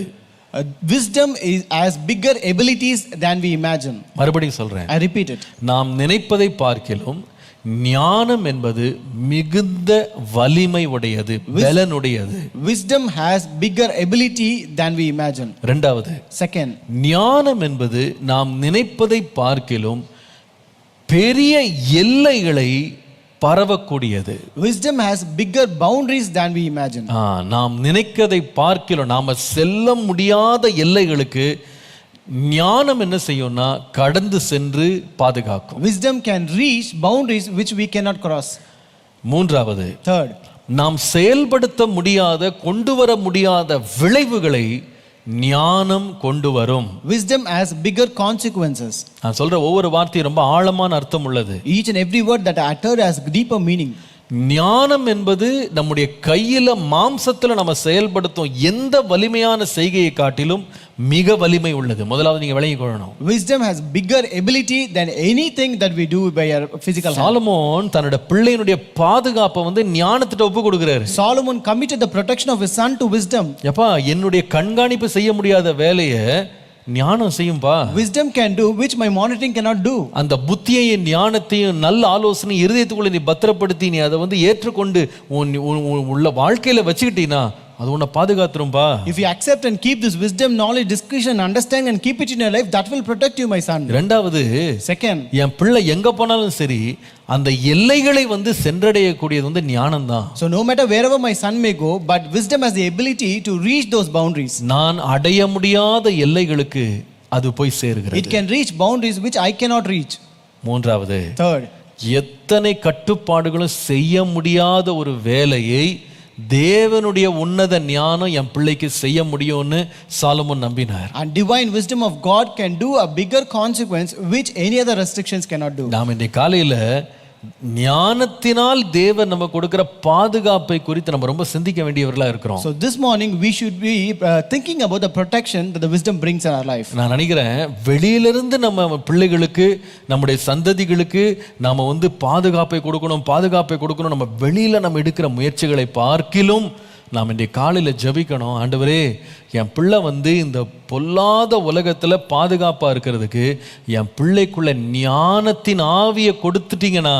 Wisdom has bigger abilities than we imagine. மறுபடியும் சொல்றேன். I repeat it. நாம் நினைப்பதை பார்க்கிலும் ஞானம் என்பது மிகுந்த வலிமை உடையது, பலனுடையது. Wisdom has bigger ability than we imagine. இரண்டாவது, second, ஞானம் என்பது நாம் நினைப்பதை பார்க்கிலும் பெரிய எல்லைகளை பரவக்கூடியது. Wisdom has bigger boundaries than we imagine. நாம் நினைக்கதை பார்க்கிலும் நாம செல்ல முடியாத எல்லைகளுக்கு ஞானம் என்ன செய்யும்னா கடந்து சென்று பாதுகாக்கும். Wisdom can reach boundaries which we cannot cross. மூன்றாவது, third, நாம் செயல்படுத்த முடியாத கொண்டு வர முடியாத விளைவுகளை ஞானம் கொண்டு வரும். Wisdom has bigger consequences. நான் சொல்ற ஒவ்வொரு வார்த்தையும் ரொம்ப ஆழமான அர்த்தம் உள்ளது. Each and every word that I utter has deeper meaning. ஞானம் என்பது நம்முடைய கையில மாம்சத்துல நம்ம செயல்படுத்தும் எந்த வலிமையான செய்கையை காட்டிலும் மிக வலிமை உள்ளது. முதலாவது நீங்க விளங்கிக் கொள்ளணும். Wisdom has bigger ability than anything that we do by our physical hand. Solomon தன்னோட பிள்ளையினுடைய பாதுகாப்பை ஞானத்திட்ட ஒப்பு கொடுக்கிறாரு. Solomon committed the protection of his son to wisdom. எப்பா என்னுடைய கண்காணிப்பு செய்ய முடியாத வேலையை ஞானம் செய்யும்பா. Wisdom can do which my monitoring cannot do. அந்த புத்தியையும் ஞானத்தையும் நல்ல ஆலோசனை இருதயத்துக்குள்ள நீ பத்திரப்படுத்தி நீ அதை ஏற்றுக்கொண்டு உள்ள வாழ்க்கையில வச்சுக்கிட்டீனா அது உன்னை பாதுகாத்துரும்பா. If you accept and keep this wisdom, knowledge, discretion, understanding and keep it in your life, that will protect you, my son. இரண்டாவது, second, என் பிள்ளை எங்க போனாலும் சரி அந்த எல்லைகளை சென்றடையக்கூடியது ஞானம் தான். So no matter wherever my son may go, but wisdom has the ability to reach those boundaries. நான் அடைய முடியாத எல்லைகளுக்கு அது போய் சேருகிறது. It can reach boundaries which I cannot reach. மூன்றாவது, third, எத்தனை கட்டுப்பாடுகளும் செய்ய முடியாத ஒரு வேலையை தேவனுடைய உன்னத ஞானம் என் பிள்ளைக்கு செய்ய முடியும்னு சாலமோன் நம்பினார். And divine wisdom of God can do a bigger consequence which any other restrictions cannot do. நாம் இந்த காலையில ஞானத்தினால் தேவன் நம்ம கொடுக்கிற பாதுகாப்பை குறித்து நம்ம ரொம்ப சிந்திக்க வேண்டியவர்களா இருக்கிறோம். So this morning we should be thinking about the protection that the wisdom brings in our life. நான் நினைக்கிறேன் வெளியிலிருந்து நம்ம பிள்ளைகளுக்கு நம்முடைய சந்ததிகளுக்கு நாம பாதுகாப்பை கொடுக்கணும் நம்ம வெளியில நம்ம எடுக்கிற முயற்சிகளை பார்க்கிலும் நாம் இன்றைய காலையில் ஜெபிக்கணும். ஆண்டவரே, என் பிள்ளை இந்த பொல்லாத உலகத்தில் பாதுகாப்பாக இருக்கிறதுக்கு என் பிள்ளைக்குள்ள ஞானத்தின் ஆவியை கொடுத்துட்டீங்கன்னா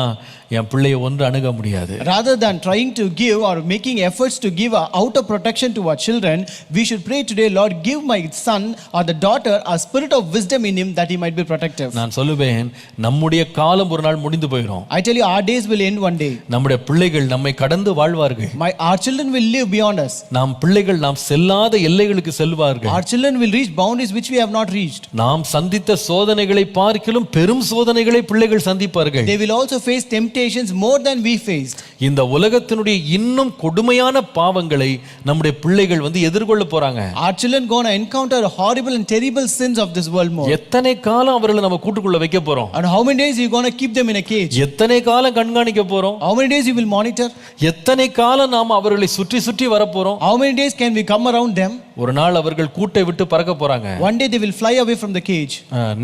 என் பிள்ளையை ஒன்று அணுக முடியாது. Rather than trying to give or making efforts to give outer protection to our children, we should pray today, Lord, give my son or the daughter a spirit of wisdom in him that he might be protective. நான் சொல்லுவேன், நம்முடைய காலம் ஒரு நாள் முடிந்து போயிடும். I tell you, our days will end one day. நம்முடைய பிள்ளைகள் நம்மை கடந்து வாழ்வார்கள். Our children will live beyond us. நாம் பிள்ளைகள் நாம் செல்லாத எல்லைகளுக்கு செல்வார்கள். Our children will reach boundaries which we have not reached. நாம் சந்தித்த சோதனைகளை பார்க்கிலும் பெரும் சோதனைகளை பிள்ளைகள் சந்திப்பார்கள். They will also face temptations more than we faced. இந்த உலகத்தினுடைய இன்னும் கொடுமையான பாவங்களை நம்முடைய பிள்ளைகள் எதிர்கொள்ள போறாங்க. Our children going to encounter horrible and terrible sins of this world more. எத்தனை காலம் அவர்களை நம்ம கூட்டுக்குள்ள வைக்க போறோம்? And how many days you going to keep them in a cage? எத்தனை காலம் கண்காணிக்க போறோம்? How many days you will monitor? எத்தனை காலம் நாம் அவர்களை சுற்றி சுற்றி வர போறோம்? How many days can we come around them? ஒரு நாள் அவர்கள் கூட்டை விட்டு பறக்க போறாங்க. One day they will fly away from the cage.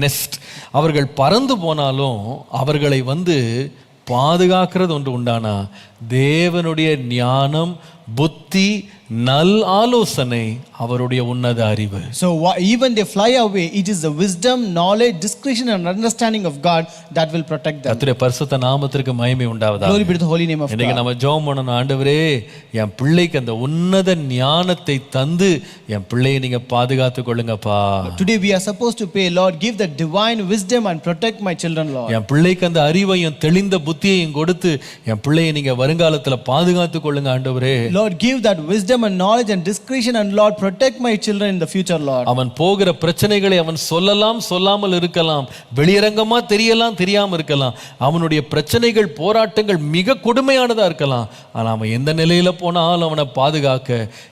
Nest. அவர்கள் பறந்து போனாலும் அவர்களை பாதுகாக்கிறது ஒன்று உண்டானா தேவனுடைய ஞானம், புத்தி, நல் ஆலோசனை, அவருடைய உன்னத அறிவு. So even they fly away, it is the wisdom, knowledge, discretion and understanding of God that will protect them. கர்த்தருடைய பரிசுத்த நாமத்திற்கு மகிமை உண்டாவதாக. Glory be to the holy name of God. இன்னைக்கு நம்ம ஜெபம் பண்ணணும். ஆண்டவரே, என் பிள்ளைக்கு அந்த உன்னத ஞானத்தை தந்து என் பிள்ளையை நீங்க பாதுகாத்துக் கொள்ளுங்கப்பா. Today we are supposed to pray, Lord, give the divine wisdom and protect my children, Lord. என் பிள்ளைக்கு அந்த அறிவையும் தெளிந்த புத்தியையும் கொடுத்து என் பிள்ளையை நீங்க வருங்காலத்துல பாதுகாத்துக் கொள்ளுங்க ஆண்டவரே. Lord, give that wisdom and knowledge and discretion, and Lord, protect my children in the future, Lord. அவன் போகிற பிரச்சனைகளை அவன் சொல்லலாம், சொல்லாமல் இருக்கலாம், வெளியரங்கமா தெரியலாம், தெரியாம இருக்கலாம். அவனுடைய பிரச்சனைகள், போராட்டங்கள் மிக கொடுமையானதா இருக்கலாம். ஆனா அவன் எந்த நிலையில போனாலும் அவனை பாதுகாக்க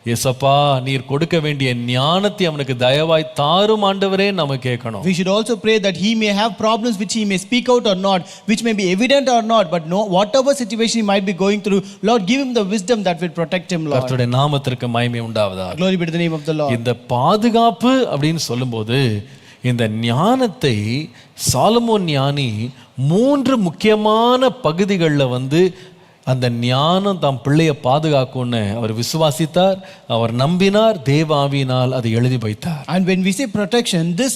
இயேசப்பா நீர் கொடுக்க வேண்டிய ஞானத்தை அவனுக்கு தயவாய் தாரும் ஆண்டவரே நாம கேட்கணும். We should also pray that he may have problems which he may speak out or not, which may be evident or not, but no, whatever situation he might be going through, Lord, give him the wisdom that will protect him, Lord. கர்த்தருடைய நாமத்திற்கு மகிமை உண்டாவதாக. Glory be to the name of the Lord. இந்த பாதுகாப்பு அப்படின்னு சொல்லும்போது இந்த ஞானத்தை சாலமோன் ஞானி 3 முக்கியமான பகுதிகளில் அந்த ஞானம் தம் பிள்ளையை பாதுகாக்கும்னு அவர் விசுவாசித்தார், அவர் நம்பினார், தேவாவியினால் அதை எழுதி வைத்தார். And when we say protection, this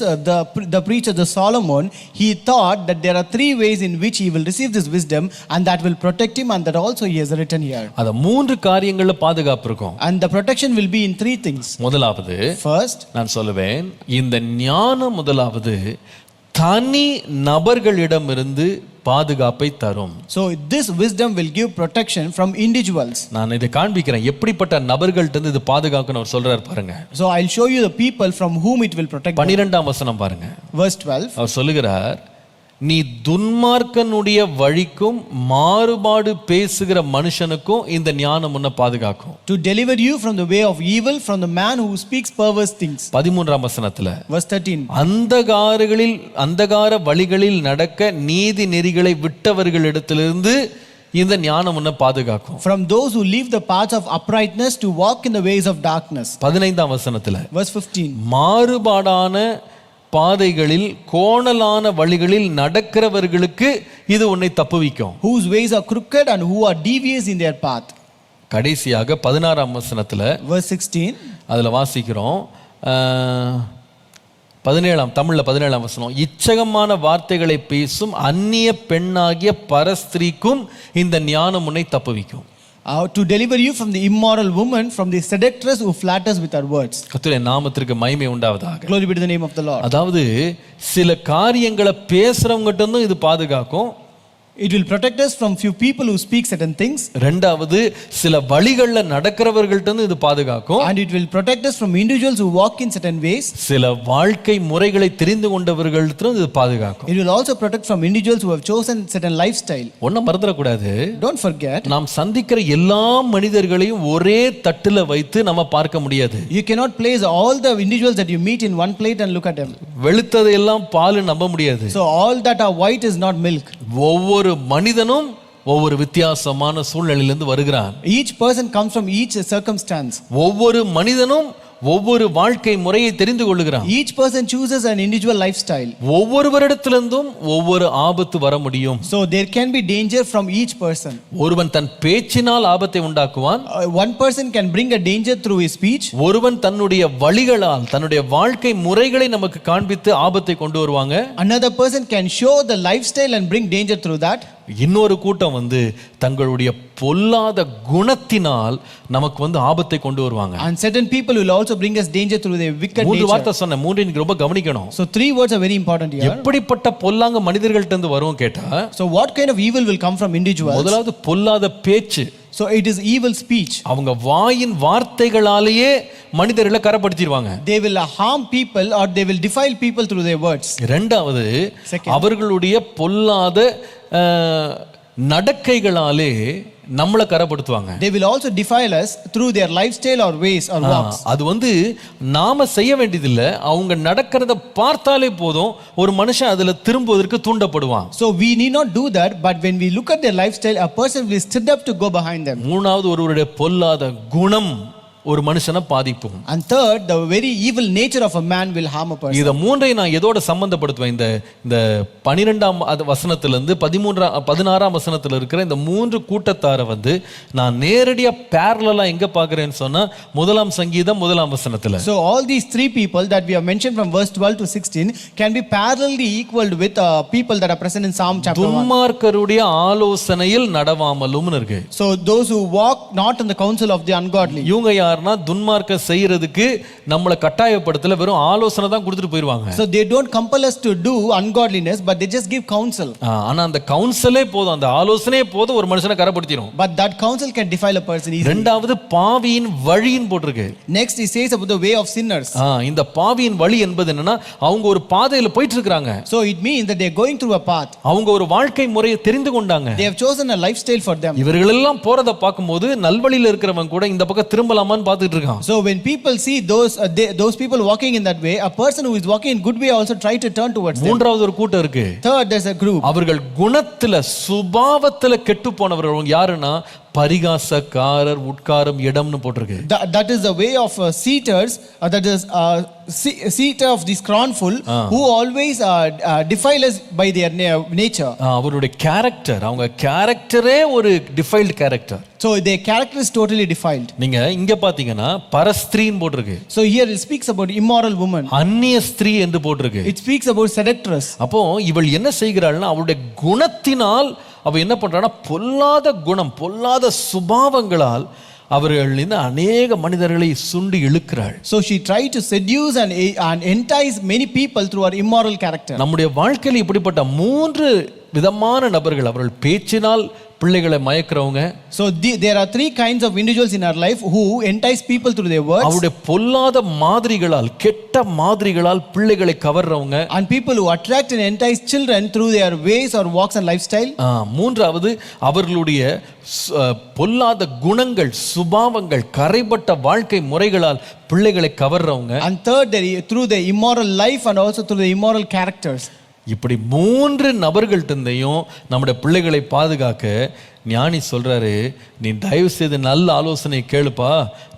the preacher, the Solomon, he thought that there are 3 ways in which he will receive this wisdom and that will protect him, and that also he has written here. அத 3 காரியங்கள்ல பாதுகாப்பு இருக்கும். And the protection will be in 3 things. முதலாவது, first, நான் சொல்லுவேன், இந்த ஞானம் முதலாவது தனி நபர்களிடமிருந்து பாதுகாப்பை தரும். So this wisdom will give protection from individuals. நான் இதை காண்பிக்கிறேன் எப்படிப்பட்ட நபர்கள்ட்ட இருந்து இது பாதுகாக்கணும் அவர் சொல்றார் பாருங்க. So I'll show you the people from whom it will protect. 12ஆம் வசனம் பாருங்க. Verse 12. அவர் சொல்லுகிறார், நீ துன்மார்க்கனுடைய வழிக்கும் மாறுபாடு பேசுகிற மனுஷனுக்கும் இந்த ஞானம் உன்னை பாதுகாக்கும். To deliver you from the way of evil, from the man who speaks perverse things. 13ஆம் வசனத்துல Verse 13. அந்தகார வழிகளில் நடக்க நீதி நெறிகளை விட்டவர்களிடத்திலிருந்து இந்த ஞானம் உன்னை பாதுகாக்கும். From those who leave the paths of uprightness to walk in the ways of darkness. 15ஆம் வசனத்துல Verse 15. மாறுபாடான பாதைகளில் கோணலான வழிகளில் நடக்கிறவர்களுக்கு இது உன்னை தப்புவிக்கும். Whose ways are crooked and who are devious in their path. கடைசியாக 16ஆம் வசனத்துல Verse 16. அதுல வாசிக்கிறோம், 17ஆம் வசனம், இச்சகமான வார்த்தைகளை பேசும் அந்நிய பெண்ணாகிய பரஸ்திரீக்கும் இந்த ஞானம் உன்னை தப்புவிக்கும். To deliver you from the immoral woman, from the seductress who flatters with her words. கர்த்தருடைய நாமத்திற்கு மகிமை உண்டாவதாக. Glory be to the name of the Lord. அதாவது சில காரியங்களை பேசுறவங்ககிட்ட இருந்தும் இது பாதுகாக்கும். It will protect us from few people who speak certain things. ரெண்டாவது, சில வழிகள்ல நடக்கிறவர்கள்ட்ட இருந்து இது பாதுகாக்கும். And it will protect us from individuals who walk in certain ways. சில வாழ்க்கை முறைகளை தெரிந்து கொண்டவர்கள்ட்ட இருந்து இது பாதுகாக்கும். It will also protect from individuals who have chosen certain lifestyle. ஒன்ன மறந்துடக்கூடாது. Don't forget, நாம் சந்திக்கிற எல்லா மனிதர்களையும் ஒரே தட்டுல வைத்து நம்ம பார்க்க முடியாது. you cannot place all the individuals that you meet in one plate and look at them. வெளுத்ததை எல்லாம் பால் நம்ப முடியாது. So all that are white is not milk. ஒவ்வொரு மனிதனும் ஒவ்வொரு வித்தியாசமான சூழ்நிலையிலிருந்து வருகிறான். Each person comes from each circumstance. ஒவ்வொரு மனிதனும் ஒவ்வொரு வாழ்க்கை முறையை தெரிந்து கொள்ளுகிறான். Each person chooses an individual lifestyle. ஒவ்வொருவரிடத்திலிருந்தும் ஒவ்வொரு ஆபத்து வர முடியும். So there can be danger from each person. ஒருவன் தன் பேச்சினால் ஆபத்தை உண்டாக்குவான். One person can bring a danger through his speech. ஒருவன் தன்னுடைய வழிகளால் தன்னுடைய வாழ்க்கை முறைகளை நமக்கு காண்பித்து ஆபத்தை கொண்டு வருவாங்க. Another person can show the lifestyle and bring danger through that. இன்னொரு கூட்டம் தங்களுடைய பொல்லாத குணத்தினால் நமக்கு ஆபத்தை கொண்டு வருவாங்க. And certain people will also bring us danger through their wicked மூன்று nature. வார்த்தை சொன்ன மூன்று நீங்க ரொம்ப கவனிக்கணும். So 3 words are very important here. எப்படிப்பட்ட பொல்லாங்க மனிதர்கள்ட்ட இருந்து வரும் கேட்டா, So what kind of evil will come from individuals? முதலாவது பொல்லாத பேச்சு. So it is evil speech. அவங்க வாயின் வார்த்தைகளாலேயே மனிதர்களை கரப்படுத்திடுவாங்க. They will harm people or they will defile people through their words. இரண்டாவது, Second, அவர்களுடைய பொல்லாத நடக்கைகளாலே நம்மளை கரப்படுத்துவாங்க. They will also defile us through their lifestyle or ways or walks. அது நாம செய்ய வேண்டியதில்லை, அவங்க நடக்கிறத பார்த்தாலே போதும் ஒரு மனுஷன் அதுல திரும்புவதற்கு தூண்டப்படுவான். So we need not do that, but when we look at their lifestyle, a person will stood up to go behind them. மூணாவது, ஒருவருடைய பொல்லாத குணம் ஒரு மனுஷனை பாதிக்கும். And third, the very evil nature of a man will harm a person. இத மூன்றையும் நான் எதோட சம்பந்தப்படுத்துவேன்? இந்த 12ஆம் வசனத்திலிருந்து 16ஆம் வசனத்துல இருக்கிற இந்த மூன்று கூட்டத்தாரை நான் நேரடியா parallel-ஆ எங்க பார்க்கிறேன்னு சொன்னா முதலாம் சங்கீதம் 1ஆம் வசனத்துல. So all these three people that we have mentioned from verse 12 to 16 can be parallelly equaled with people that are present in Psalm chapter 1. துன்மார்க்கருடைய ஆலோசனையில் நடவாமலும்னு இருக்கு. So those who walk not in the counsel of the ungodly. இவங்க துன்மார்க்க செய்யறதுக்கு நம்மளை கட்டாயப்படுத்தல, வெறும் ஆலோசனை தான் கொடுத்துட்டு போயிடுவாங்க. So they don't compel us to do ungodliness, but they just give counsel. ஆனா அந்த கவுன்சிலே போதும், அந்த ஆலோசனையே போதும் ஒரு மனுஷனை கரப்படுத்திடும். But that counsel can defile a person easily. இரண்டாவது, பாவியின் வழியின் போட்டிருக்கு. Next he says about the way of sinners. இந்த பாவியின் வழி என்பது என்னன்னா, அவங்க ஒரு பாதையில போயிட்டு இருக்காங்க. So it means that they are going through a path. அவங்க ஒரு வாழ்க்கை முறையை தெரிந்து கொண்டாங்க. They have chosen a lifestyle for them. இவர்கள் எல்லாம் போறத பார்க்கும்போது நல்வழியில இருக்கிறவங்க கூட இந்த பக்கம் திரும்பலாமான்னு பார்த்துட்டு இருக்கான். So when people see those people walking in that way, a person who is walking in good way also try to turn towards them. மூன்றாவது ஒரு கூட்டம் இருக்கு. Third, there's a group. அவர்கள் குணத்துல சுபாவத்துல கெட்டு போனவர்கள் யாருன்னா, பரிகாசக்காரர், உட்காரும் இடம்னு போட்டிருக்கு. That is the way of seaters, that is seater of the scornful, who always defile us by their nature. அவருடைய கேரக்டர், அவங்க கேரக்டரே ஒரு defiled character. So their character is totally defiled. நீங்க இங்க பாத்தீங்கன்னா பரஸ்திரீன்னு போட்டிருக்கு. So here it speaks about immoral woman. அந்நிய ஸ்திரீ என்று போட்டிருக்கு. It speaks about seductress. அப்போ இவள் என்ன செய்கிறாள்னா, அவளுடைய குணத்தினால் அவ என்ன பண்றான்னா, பொல்லாத குணம், பொல்லாத சுபாவங்களால் அவர்கள் அநேக மனிதர்களை சுண்டி இழுக்கிறாள். So she tried to seduce and entice many people through her immoral character. நம்முடைய வாழ்க்கையில் இப்படிப்பட்ட 3 விதமான நபர்கள், அவர்கள் பேச்சினால் பிள்ளைகளை மயக்கிறவங்க. So there are 3 kinds of individuals in our life who entice people through their words. அவருடைய பொல்லாத மாதிரிகளால், கெட்ட மாதிரிகளால் பிள்ளைகளை கவர்றவங்க. And people who attract and entice children through their ways or walks and lifestyle. மூன்றாவது, அவர்களுடைய பொல்லாத குணங்கள், சுபாவங்கள், கரைபட்ட வாழ்க்கை முறைகளால் பிள்ளைகளை கவர்றவங்க. And third, through the immoral life and also through the immoral characters. இப்படி 3 நபர்கள்ட்டந்தையும் நம்முடைய பிள்ளைகளை பாதுகாக்க ஞானி சொல்றாரு, நீ தயவு செய்து நல்ல ஆலோசனை கேளுப்பா,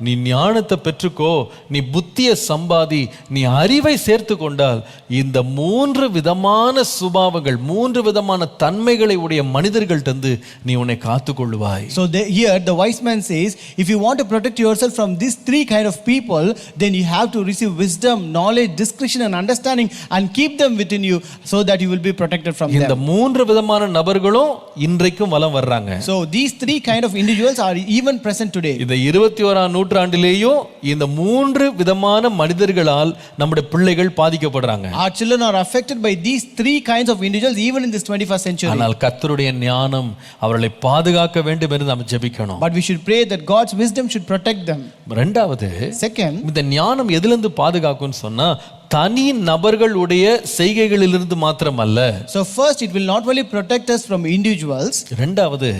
நீ ஞானத்தை பெற்றுக்கோ, நீ புத்தியை சம்பாதி, நீ அறிவை சேர்த்து கொண்டால் இந்த 3 விதமான சுபாவங்கள், 3 விதமான தன்மைகளை உடைய மனிதர்கள்ட்டந்து நீ உன்னை காத்துக்கொள்ளுவாய். So here the wise man says, if you want to protect yourself from these 3 kind of people, then you have to receive wisdom, knowledge, discretion and understanding and keep them within you so that you will be protected from them. இந்த 3 விதமான நபர்களும் இன்றைக்கும் வலம் வர்றாங்க. So these 3 kind of individuals are even present today. இந்த 21ஆம் நூற்றாண்டிலேயும் இந்த 3 விதமான மனிதர்களால் நம்முடைய பிள்ளைகள் பாதிக்கப்படுறாங்க. Our children are affected by these 3 kinds of individuals even in this 21st century. ஆனால் கர்த்தருடைய ஞானம் அவர்களை பாதுகாக்க வேண்டும் என்று நாம் ஜெபிக்கணும். But we should pray that God's wisdom should protect them. இரண்டாவது, Second, இந்த ஞானம் எதிலிருந்து பாதுகாக்கும்னு சொன்னா, தனி நபர்களுடைய செய்கைகளிலிருந்து மாத்திரமல்ல. So first, it will not only protect us from individuals. இரண்டாவது,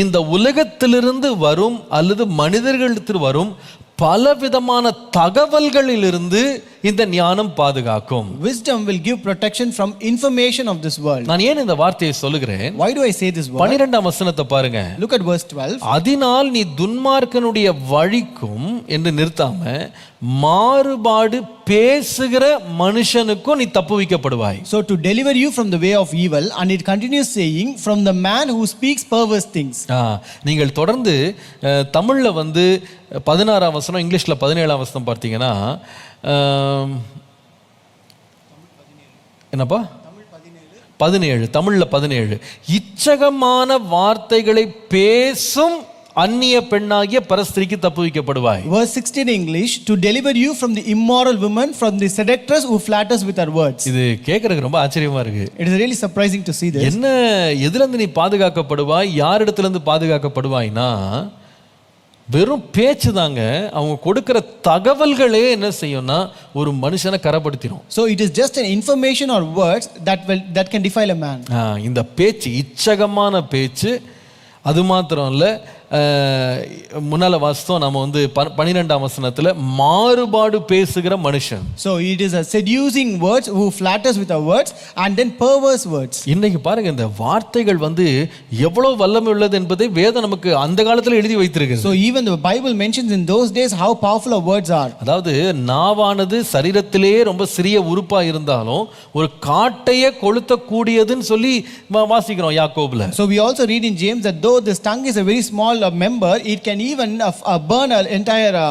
இந்த உலகத்திலிருந்து வரும் அல்லது மனிதர்களிடத்தில் வரும் பலவிதமான தகவல்களிலிருந்து இந்த ஞானம் பாதுகாக்கும். Wisdom will give protection from information of this world. நான் ஏன் இந்த வார்த்தையை சொல்லுகிறேன்? Why do I say this word? 12ஆம் வசனத்தை பாருங்க. Look at verse 12. அதனால் நீ துன்மார்க்கனுடைய வழிக்கும் என்று நிறுத்தாம மாறுபாடு பேசுகிற மனுஷனுக்கும் நீ தப்புவிக்கப்படுவாய். So to deliver you from the way of evil, and it continues saying, from the man who speaks perverse things. நீங்கள் தொடர்ந்து தமிழ்ல வந்து 16ஆம் வசனம், இங்கிலீஷ்ல 17ஆம் வசனம் பார்த்தீங்கன்னா என்னப்பா 17, தமிழ்ல 17, இச்சகமான வார்த்தைகளை பேசும் அந்நிய பெண்ணாகிய பரஸ்திரிக்கு தப்புவிக்கப்படுவாய். Verse 16 English, to deliver you from the immoral woman, from the seductress who flatters with her words. இது கேட்கறதுக்கு ரொம்ப ஆச்சரியமா இருக்கு. It is really surprising to see this. என்ன, எதுல இருந்து நீ பாதுகாக்கப்படுவாய், யாரிடத்துல இருந்து பாதுகாக்கப்படுவாய்னா வெறும் பேச்சு தாங்க. அவங்க கொடுக்கிற தகவல்களே என்ன செய்யும்னா ஒரு மனுஷனை கரப்படுத்திடும். So it is just an information or words that can defile a man. இந்த பேச்சு, இச்சகமான பேச்சு, அது மாத்திரம் இல்லை, முன்னால வாசித்தோம் நம்ம வந்து 12ஆம் வசனத்துல மாறுபாடு பேசுகிற மனுஷன். So it is a seducing words who flatters with our words, and then perverse words. இன்னைக்கு பாருங்க, இந்த வார்த்தைகள் வந்து எவ்வளவு வல்லமை உள்ளது என்பதை வேதம் நமக்கு அந்த காலத்துல எழுதி வைத்திருக்கு. So even the Bible mentions in those days how powerful our words are. அதாவது நாவானது சரீரத்திலே ரொம்ப சிறிய உறுப்பா இருந்தாலும் ஒரு காட்டையே கொளுத்த கூடியதுன்னு சொல்லி வாசிக்கிறோம் யாக்கோபுல. So we also read in James that though this tongue is a very small member, it can even burn an entire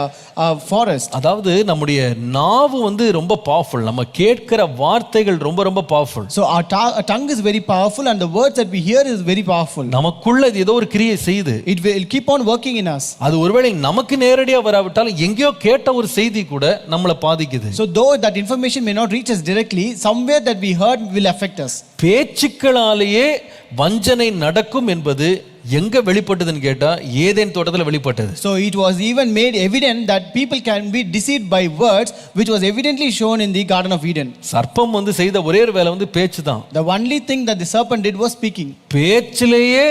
forest. அதாவது நம்முடைய நாவு வந்து ரொம்ப பவர்ஃபுல். நம்ம கேட்கிற வார்த்தைகள் ரொம்ப ரொம்ப powerful. So our tongue is very powerful, and the words that we hear is very powerful. நமக்குள்ள இது ஏதோ ஒரு கிரியை செய்யுது. It will keep on working in us. அது ஒருவேளை நமக்கு நேரடியா வராவிட்டாலும் எங்கேயோ கேட்ட ஒரு செய்தி கூட நம்மளை பாதிக்குது. So though that information may not reach us directly, somewhere that we heard will affect us. பேச்சுக்களாலேயே வஞ்சனை நடக்கும் என்பது எங்க வெளிப்பட்டதுன்னு கேட்டா ஏதேன் தோட்டத்துல வெளிப்பட்டது. So it was even made evident that people can be deceived by words, which was evidently shown in the Garden of Eden. சர்ப்பம் வந்து செய்த ஒரே ஒரு வேலை வந்து பேச்சு தான். The only thing that the serpent did was speaking. பேச்சிலேயே